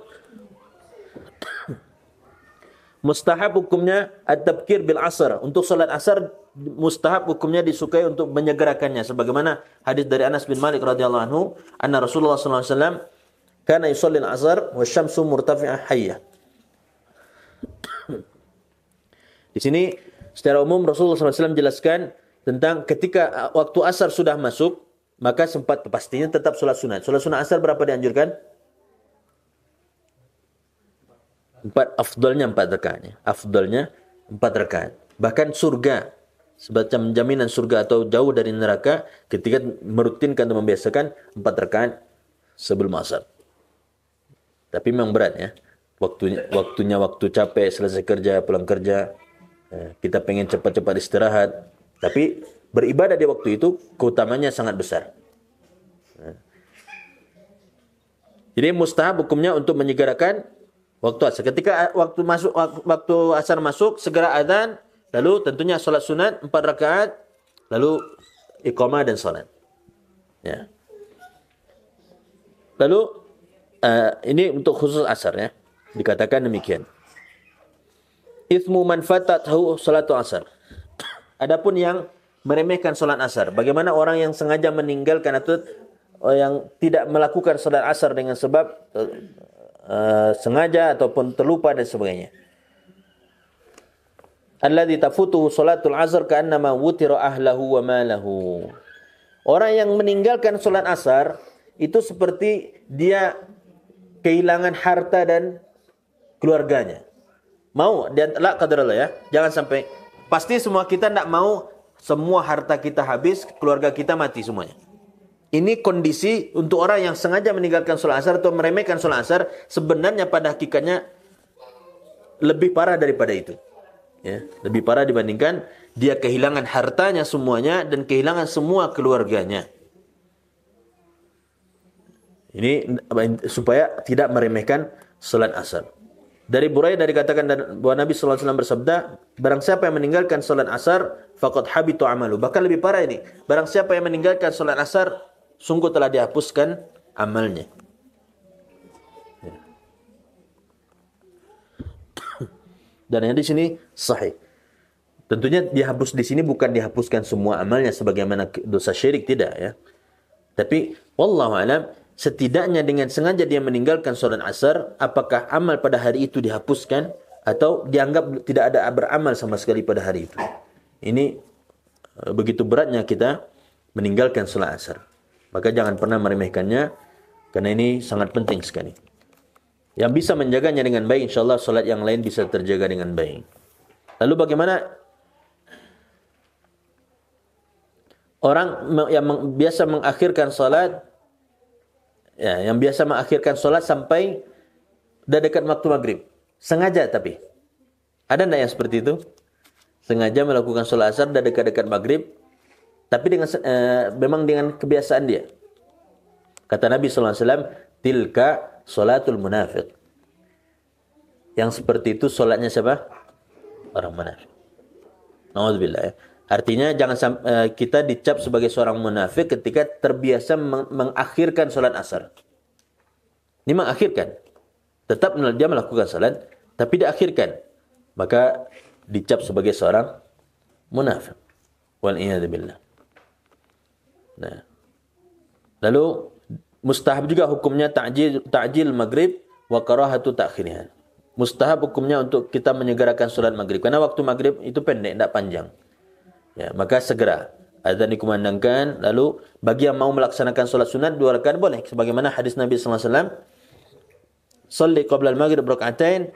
mustahab hukumnya at-tabkir bil asar. Untuk salat asar mustahab hukumnya disukai untuk menyegerakannya, sebagaimana hadis dari Anas bin Malik radhiyallahu anhu, anna Rasulullah sallallahu alaihi wasallam kana yusalli al-asar wa syamsu murtafi'ah hayyah. Di sini secara umum Rasulullah SAW jelaskan tentang ketika waktu asar sudah masuk, maka pastinya tetap salat sunat. Salat sunat asar berapa dianjurkan? 4, afdalnya 4 rakaat ya. Afdalnya 4 rakaat. Bahkan surga, semacam jaminan surga atau jauh dari neraka ketika merutinkan atau membiasakan 4 rakaat sebelum asar. Tapi memang berat ya. Waktunya waktu capek, selesai kerja, pulang kerja. Kita pengen cepat-cepat istirahat. Tapi beribadah di waktu itu keutamanya sangat besar. Jadi mustahab hukumnya untuk menyegerakan waktu asar. Ketika waktu asar masuk, segera adzan, lalu tentunya salat sunat 4 rakaat, lalu iqamah dan salat. Ya. Lalu ini untuk khusus asar ya. Dikatakan demikian. Ithmu man fatathu salatu asar. Adapun yang meremehkan salat asar, bagaimana orang yang sengaja meninggalkan atau yang tidak melakukan salat asar dengan sebab sengaja ataupun terlupa dan sebagainya. Alladzi tafutuhu salatul asar ka'annama wutira ahlahu wa malahu. Orang yang meninggalkan salat asar itu seperti dia kehilangan harta dan keluarganya. Mau dan la qadarullah ya. Jangan sampai, pasti semua kita tidak mau semua harta kita habis, keluarga kita mati semuanya. Ini kondisi untuk orang yang sengaja meninggalkan salat asar atau meremehkan salat asar, sebenarnya pada hakikatnya lebih parah daripada itu. Ya, lebih parah dibandingkan dia kehilangan hartanya semuanya dan kehilangan semua keluarganya. Ini supaya tidak meremehkan salat asar. Dari Buraidah dikatakan bahwa Nabi sallallahu alaihi wasallam bersabda, barang siapa yang meninggalkan salat asar faqad habitu amalu. Bahkan lebih parah ini, barang siapa yang meninggalkan salat asar sungguh telah dihapuskan amalnya. Dan yang di sini sahih. Tentunya dihapus di sini bukan dihapuskan semua amalnya sebagaimana dosa syirik, tidak ya. Tapi wallahu alam, setidaknya dengan sengaja dia meninggalkan salat asar, apakah amal pada hari itu dihapuskan atau dianggap tidak ada beramal sama sekali pada hari itu. Ini begitu beratnya kita meninggalkan salat asar. Maka jangan pernah meremehkannya, karena ini sangat penting sekali. Yang bisa menjaganya dengan baik, insyaAllah salat yang lain bisa terjaga dengan baik. Lalu bagaimana biasa mengakhirkan salat, ya, yang biasa mengakhirkan salat sampai dah dekat waktu maghrib. Sengaja tapi. Ada enggak yang seperti itu? Sengaja melakukan salat asar dah dekat-dekat maghrib, tapi dengan memang dengan kebiasaan dia. Kata Nabi sallallahu alaihi wasallam, "Tilka salatul munafiq." Yang seperti itu salatnya siapa? Orang munafik. Nauzubillah ya. Artinya jangan kita dicap sebagai seorang munafik ketika terbiasa mengakhirkan salat asar. Ini mengakhirkan. Tetap dia melakukan salat tapi diakhirkan. Maka dicap sebagai seorang munafik. Wal iyad billah. Nah. Lalu mustahab juga hukumnya ta'jil maghrib wa karahatu ta'khirha. Mustahab hukumnya untuk kita menyegerakan salat maghrib karena waktu maghrib itu pendek, tidak panjang. Ya, maka segera azan dikumandangkan, lalu bagi yang mau melaksanakan salat sunat 2 rakaat boleh sebagaimana hadis Nabi sallallahu alaihi wasallam, "Shalli qabla al-maghrib rak'atain,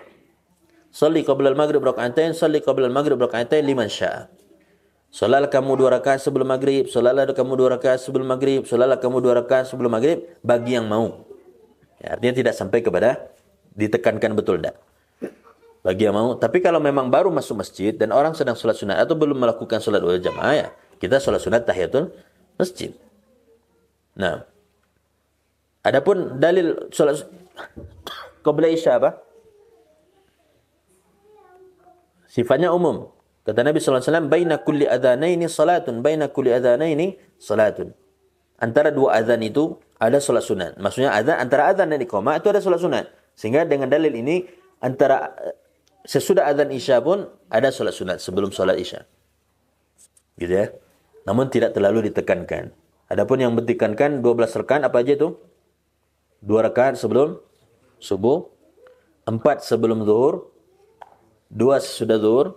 shalli qabla al-maghrib rak'atain, shalli qabla al-maghrib rak'atain liman syaa." Salatlah kamu 2 rakaat sebelum maghrib, salatlah kamu 2 rakaat sebelum maghrib, salatlah kamu 2 rakaat sebelum maghrib bagi yang mau. Ya, artinya tidak sampai kepada ditekankan betul tak. Bagi yang mau. Tapi kalau memang baru masuk masjid dan orang sedang salat sunat atau belum melakukan salat berjamaah, ya kita salat sunat tahiyatul masjid. Nah, adapun dalil salat qabla isya apa? Sifatnya umum. Kata Nabi sallallahu alaihi wasallam, "Baina kulli adzanaini salatun, baina kulli adzanaini salatun." Antara 2 azan itu ada salat sunat. Maksudnya azan antara azan dan iqamah itu ada salat sunat. Sehingga dengan dalil ini antara sesudah azan isya pun ada salat sunat sebelum salat isya. Gitu ya. Namun tidak terlalu ditekankan. Adapun yang ditekankan 12 rakaat apa aja itu? 2 rakaat sebelum subuh, 4 sebelum zuhur, 2 sesudah zuhur,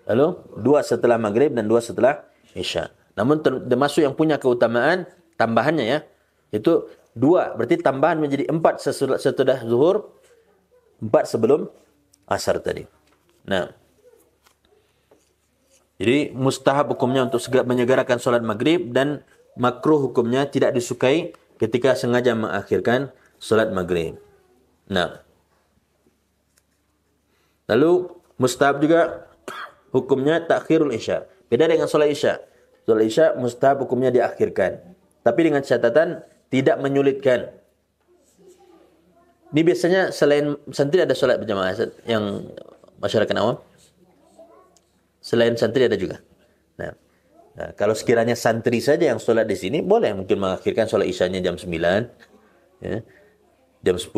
lalu 2 setelah maghrib dan 2 setelah isya. Namun termasuk yang punya keutamaan tambahannya ya, itu 2, berarti tambahan menjadi 4 setelah zuhur, 4 sebelum asar tadi. Nah, jadi mustahab hukumnya untuk menyegerakan salat maghrib dan makruh hukumnya tidak disukai ketika sengaja mengakhirkan salat maghrib. Nah, lalu mustahab juga hukumnya takhirul isya. Beda dengan salat isya. Salat isya mustahab hukumnya diakhirkan. Tapi dengan catatan tidak menyulitkan. Ini biasanya selain santri ada salat berjamaah yang masyarakat awam. Selain santri ada juga. Nah, kalau sekiranya santri saja yang salat di sini boleh mungkin mengakhirkan salat isyanya jam 9, ya, jam 10.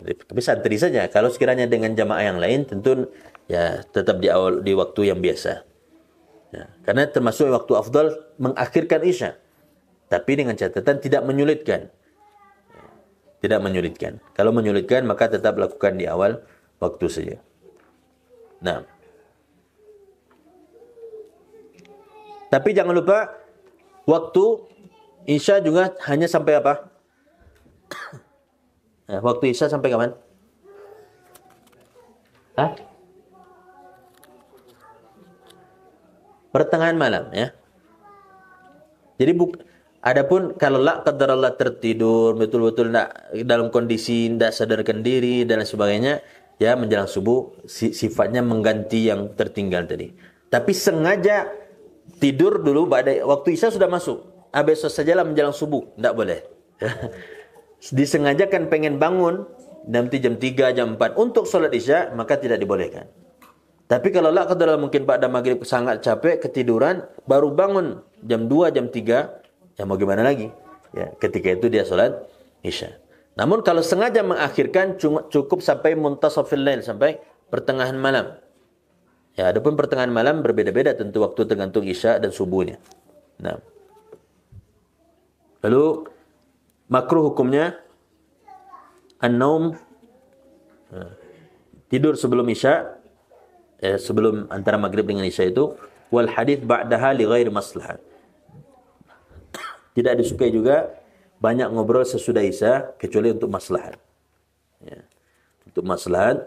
Tapi santri saja. Kalau sekiranya dengan jamaah yang lain tentu ya tetap di waktu yang biasa. Ya, karena termasuk waktu afdal mengakhirkan isya. Tapi dengan catatan tidak menyulitkan. Tidak menyulitkan. Kalau menyulitkan maka tetap lakukan di awal waktu saja. Nah. Tapi jangan lupa waktu isya juga hanya sampai apa? Nah, waktu isya sampai kapan? Hah? Pertengahan malam ya. Jadi adapun kalau la qadarullah tertidur betul-betul dalam kondisi tidak sadarkan diri dan sebagainya, ya menjelang subuh sifatnya mengganti yang tertinggal tadi. Tapi sengaja tidur dulu waktu isya sudah masuk. Besok sajalah menjelang subuh, tidak boleh. Disengajakan pengen bangun nanti jam 3, jam 4 untuk salat isya, maka tidak dibolehkan. Tapi kalau la qadarullah mungkin pada maghrib sangat capek, ketiduran, baru bangun jam 2, jam 3, ya mau gimana lagi? Ya, ketika itu dia salat isya. Namun kalau sengaja mengakhirkan cukup sampai muntasafil lail, sampai pertengahan malam. Ya, adapun pertengahan malam berbeda-beda tentu waktu tergantung isya dan subuhnya. Nah. Lalu makruh hukumnya an-naum, tidur sebelum isya, sebelum antara maghrib dengan isya itu, wal hadits ba'daha li ghairi maslahat. Tidak disukai juga banyak ngobrol sesudah isya kecuali untuk maslahat. Ya. Untuk maslahat,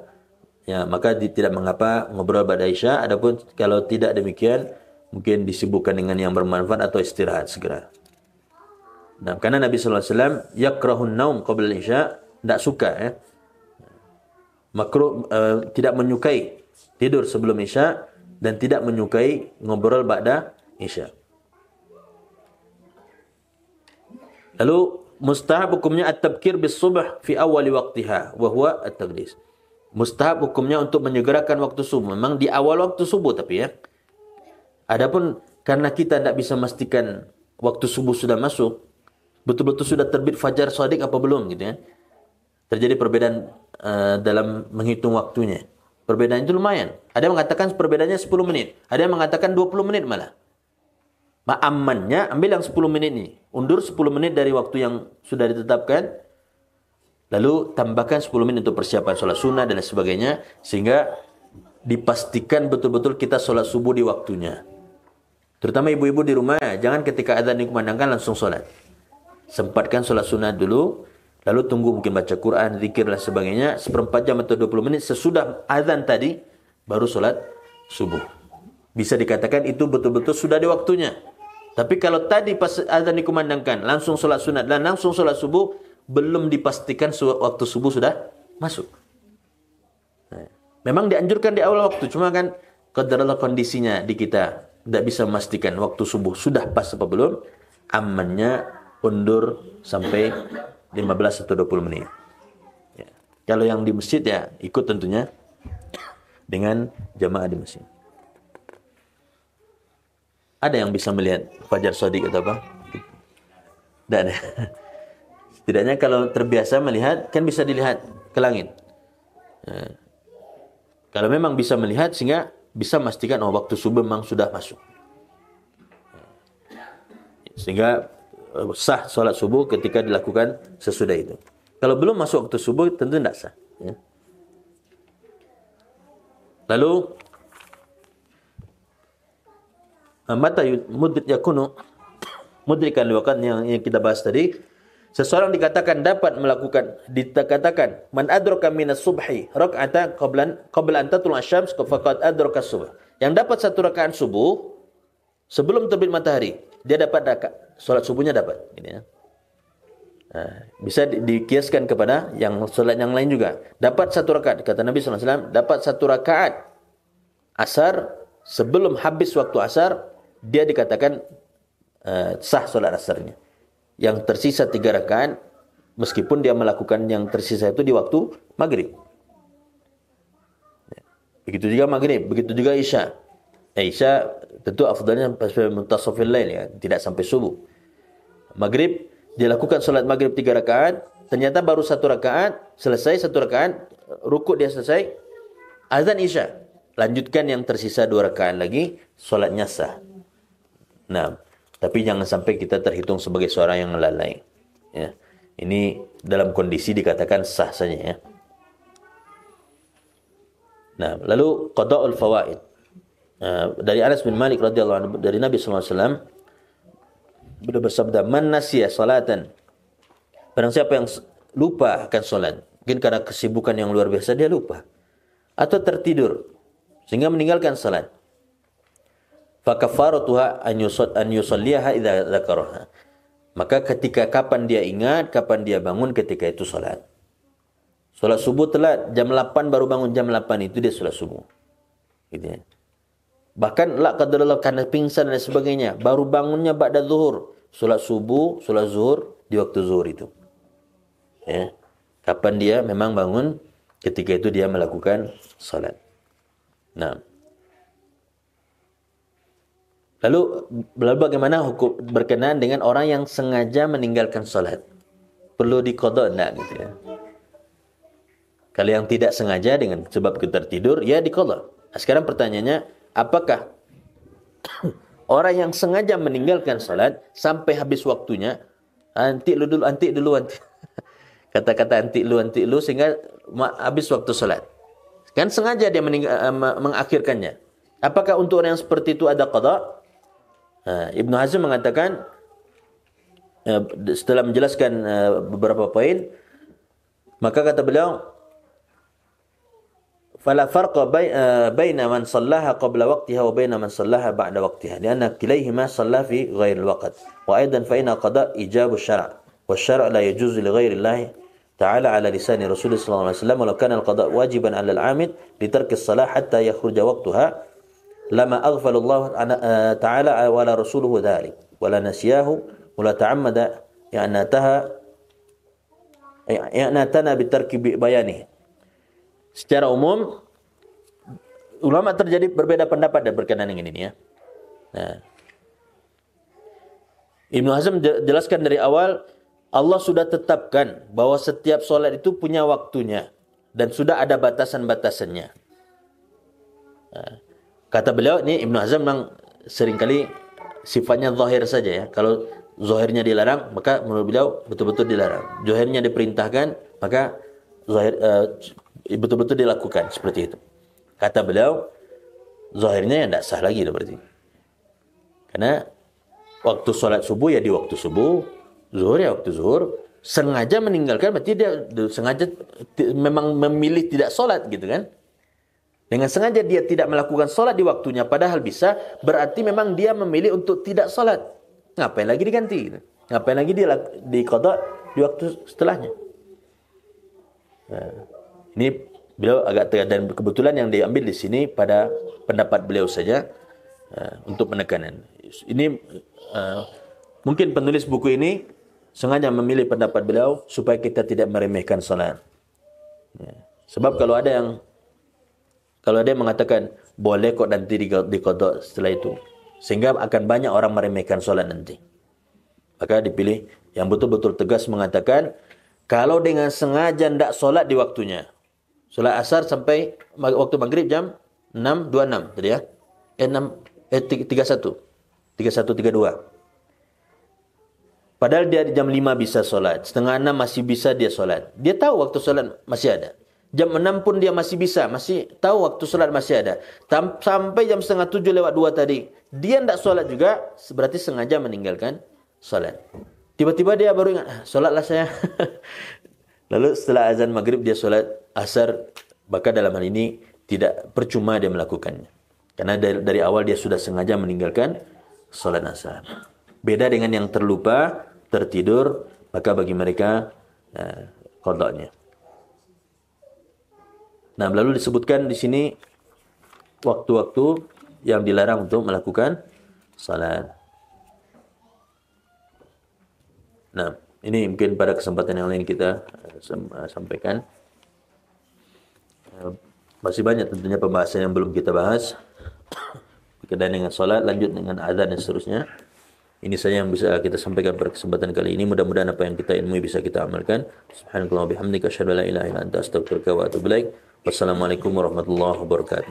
ya maka tidak mengapa ngobrol pada isya. Adapun kalau tidak demikian, mungkin disibukkan dengan yang bermanfaat atau istirahat segera. Nah, karena Nabi sallallahu alaihi wasallam yakrahun naum qabla al-isya, tidak suka ya. Makruh, tidak menyukai tidur sebelum isya dan tidak menyukai ngobrol ba'da isya. Lalu mustahab hukumnya at-tabkir bis-subh fi awal waqtiha wa huwa at-taqdis. Mustahab hukumnya untuk menyegerakan waktu subuh. Memang di awal waktu subuh tapi ya. Adapun karena kita tidak bisa memastikan waktu subuh sudah masuk, betul-betul sudah terbit fajar shadiq apa belum gitu ya. Terjadi perbedaan dalam menghitung waktunya. Perbedaan itu lumayan. Ada yang mengatakan perbedaannya 10 menit. Ada yang mengatakan 20 menit malah. Ma'ammannya ambil yang 10 menit ini. Undur 10 menit dari waktu yang sudah ditetapkan. Lalu tambahkan 10 menit untuk persiapan sholat sunnah dan sebagainya. Sehingga dipastikan betul-betul kita sholat subuh di waktunya. Terutama ibu-ibu di rumah. Jangan ketika azan dikumandangkan langsung sholat. Sempatkan sholat sunnah dulu. Lalu tunggu mungkin baca Quran, zikir dan sebagainya. Seperempat jam atau 20 menit sesudah azan tadi. Baru sholat subuh. Bisa dikatakan itu betul-betul sudah di waktunya. Tapi kalau tadi pas azan dikumandangkan, langsung sholat sunat dan langsung sholat subuh, belum dipastikan waktu subuh sudah masuk. Nah, memang dianjurkan di awal waktu, cuma kan qadarullah kondisinya di kita tidak bisa memastikan waktu subuh sudah pas apa belum. Amannya undur sampai 15 atau 20 menit. Ya. Kalau yang di masjid ya ikut tentunya dengan jamaah di masjid. Ada yang bisa melihat fajar shadiq atau apa? Tidak ada. Setidaknya kalau terbiasa melihat, kan bisa dilihat ke langit. Nah, kalau memang bisa melihat, sehingga bisa memastikan waktu subuh memang sudah masuk. Sehingga sah sholat subuh ketika dilakukan sesudah itu. Kalau belum masuk waktu subuh, tentu tidak sah. Ya. Lalu mata mudrik yakunu mudrikan liwaqat yang kita bahas tadi, seseorang dikatakan man adraka minas subhi rak'atan qabla an tatlu asy-syams faqad adraka subh. Yang dapat satu rakaat subuh sebelum terbit matahari, dia dapat salat subuhnya dapat gitu ya. Bisa dikiaskan kepada yang salat yang lain juga. Dapat satu rakaat, kata Nabi sallallahu alaihi wasallam, dapat satu rakaat asar sebelum habis waktu asar, dia dikatakan sah solat asarnya. Yang tersisa 3 rakaat, meskipun dia melakukan yang tersisa itu di waktu maghrib. Begitu juga maghrib, begitu juga isya. Isya tentu afdalnya muntasafil lail ya, tidak sampai subuh. Maghrib, dia lakukan solat maghrib 3 rakaat, ternyata baru 1 rakaat, selesai 1 rakaat, rukuk dia selesai, azan isya. Lanjutkan yang tersisa 2 rakaat lagi, solatnya sah. Nah, tapi jangan sampai kita terhitung sebagai seorang yang lalai. Ya. Ini dalam kondisi dikatakan sah saja ya. Nah, lalu qada'ul fawaid. Dari Anas bin Malik radhiyallahu anhu dari Nabi sallallahu alaihi wasallam beliau bersabda, "Man nasiya salatan." Barang siapa yang lupa akan salat, mungkin karena kesibukan yang luar biasa dia lupa atau tertidur sehingga meninggalkan salat. Fa kafaratuha an yusalliha idza dzakaraha. Maka ketika kapan dia ingat, kapan dia bangun ketika itu salat. Salat subuh telat, jam 8 baru bangun, jam 8 itu dia salat subuh. Gitu ya. Bahkan la qadarullah karena pingsan dan sebagainya, baru bangunnya ba'da zuhur. Salat subuh, salat zuhur di waktu zuhur itu. Ya. Kapan dia memang bangun, ketika itu dia melakukan salat. Nah, lalu bagaimana hukum berkenaan dengan orang yang sengaja meninggalkan salat? Perlu diqadha enggak gitu ya? Kalau yang tidak sengaja dengan sebab tertidur, ya diqadha. Nah, sekarang pertanyaannya, apakah orang yang sengaja meninggalkan salat sampai habis waktunya, antik dulu, kata-kata antik lu sehingga habis waktu salat. Kan sengaja dia mengakhirkannya. Apakah untuk orang yang seperti itu ada qadha? Ibnu Hazm mengatakan setelah menjelaskan beberapa poin, maka kata beliau, فلا فرق بين من صلاها قبل وقتها وبين من صلاها بعد وقتها لأن كليهما صلى في غير الوقت وأيضا فإن القضاء إيجاب الشرع والشرع لا يجوز لغير الله تعالى على لسان رسول صلى الله عليه وسلم ولو كان القضاء واجبا على العامد لترك الصلاة حتى يخرج وقتها لما أغفل الله تعالى ولا رسوله ذلك ولا نسياه ولا تعمد يعناتنا بترك بيانه. Secara umum, ulama terjadi berbeda pendapat dan berkenaan dengan ini ya. Nah, Ibnu Hazm jelaskan dari awal, Allah sudah tetapkan bahwa setiap solat itu punya waktunya dan sudah ada batasan-batasannya. Nah, kata beliau, ini Ibnu Hazm memang seringkali sifatnya zahir saja ya. Kalau zahirnya dilarang, maka menurut beliau betul-betul dilarang. Zahirnya diperintahkan, maka zahir betul-betul dilakukan seperti itu. Kata beliau, zahirnya ya tidak sah lagi berarti. Karena waktu sholat subuh ya di waktu subuh, zuhur ya waktu zuhur. Sengaja meninggalkan berarti dia sengaja memang memilih tidak sholat gitu kan. Dengan sengaja dia tidak melakukan sholat di waktunya padahal bisa, berarti memang dia memilih untuk tidak sholat. Ngapain lagi diganti gitu. Ngapain lagi dia diqadha di waktu setelahnya. Nah, ini beliau agak tegas dan kebetulan yang diambil di sini pada pendapat beliau saja untuk penekanan. Ini mungkin penulis buku ini sengaja memilih pendapat beliau supaya kita tidak meremehkan salat. Ya. Sebab kalau ada yang mengatakan boleh kok nanti diqadha setelah itu, sehingga akan banyak orang meremehkan salat nanti. Maka dipilih yang betul-betul tegas mengatakan kalau dengan sengaja tidak solat di waktunya. Solat asar sampai waktu maghrib jam 6.26 tadi ya. 31. 31.32. Padahal dia di jam 5 bisa solat. Setengah 6 masih bisa dia solat. Dia tahu waktu solat masih ada. Jam 6 pun dia masih bisa. Masih tahu waktu solat masih ada. Sampai jam setengah 7 lewat 2 tadi. Dia tidak solat juga. Berarti sengaja meninggalkan solat. Tiba-tiba dia baru ingat, solatlah saya. Lalu setelah azan maghrib dia solat asar, maka dalam hal ini tidak percuma dia melakukannya. Karena dari awal dia sudah sengaja meninggalkan solat asar. Beda dengan yang terlupa, tertidur, maka bagi mereka qadanya. Nah, lalu disebutkan di sini waktu-waktu yang dilarang untuk melakukan salat. Nah, ini mungkin pada kesempatan yang lain kita sampaikan. Masih banyak tentunya pembahasan yang belum kita bahas. Berkaitan dengan salat, lanjut dengan azan dan seterusnya. Ini saja yang bisa kita sampaikan pada kesempatan kali ini. Mudah-mudahan apa yang kita ilmui bisa kita amalkan. Subhanallahi wa bihamdika asyhadu an la ilaha illa anta astaghfiruka wa atubu ilaik. Wassalamualaikum warahmatullahi wabarakatuh.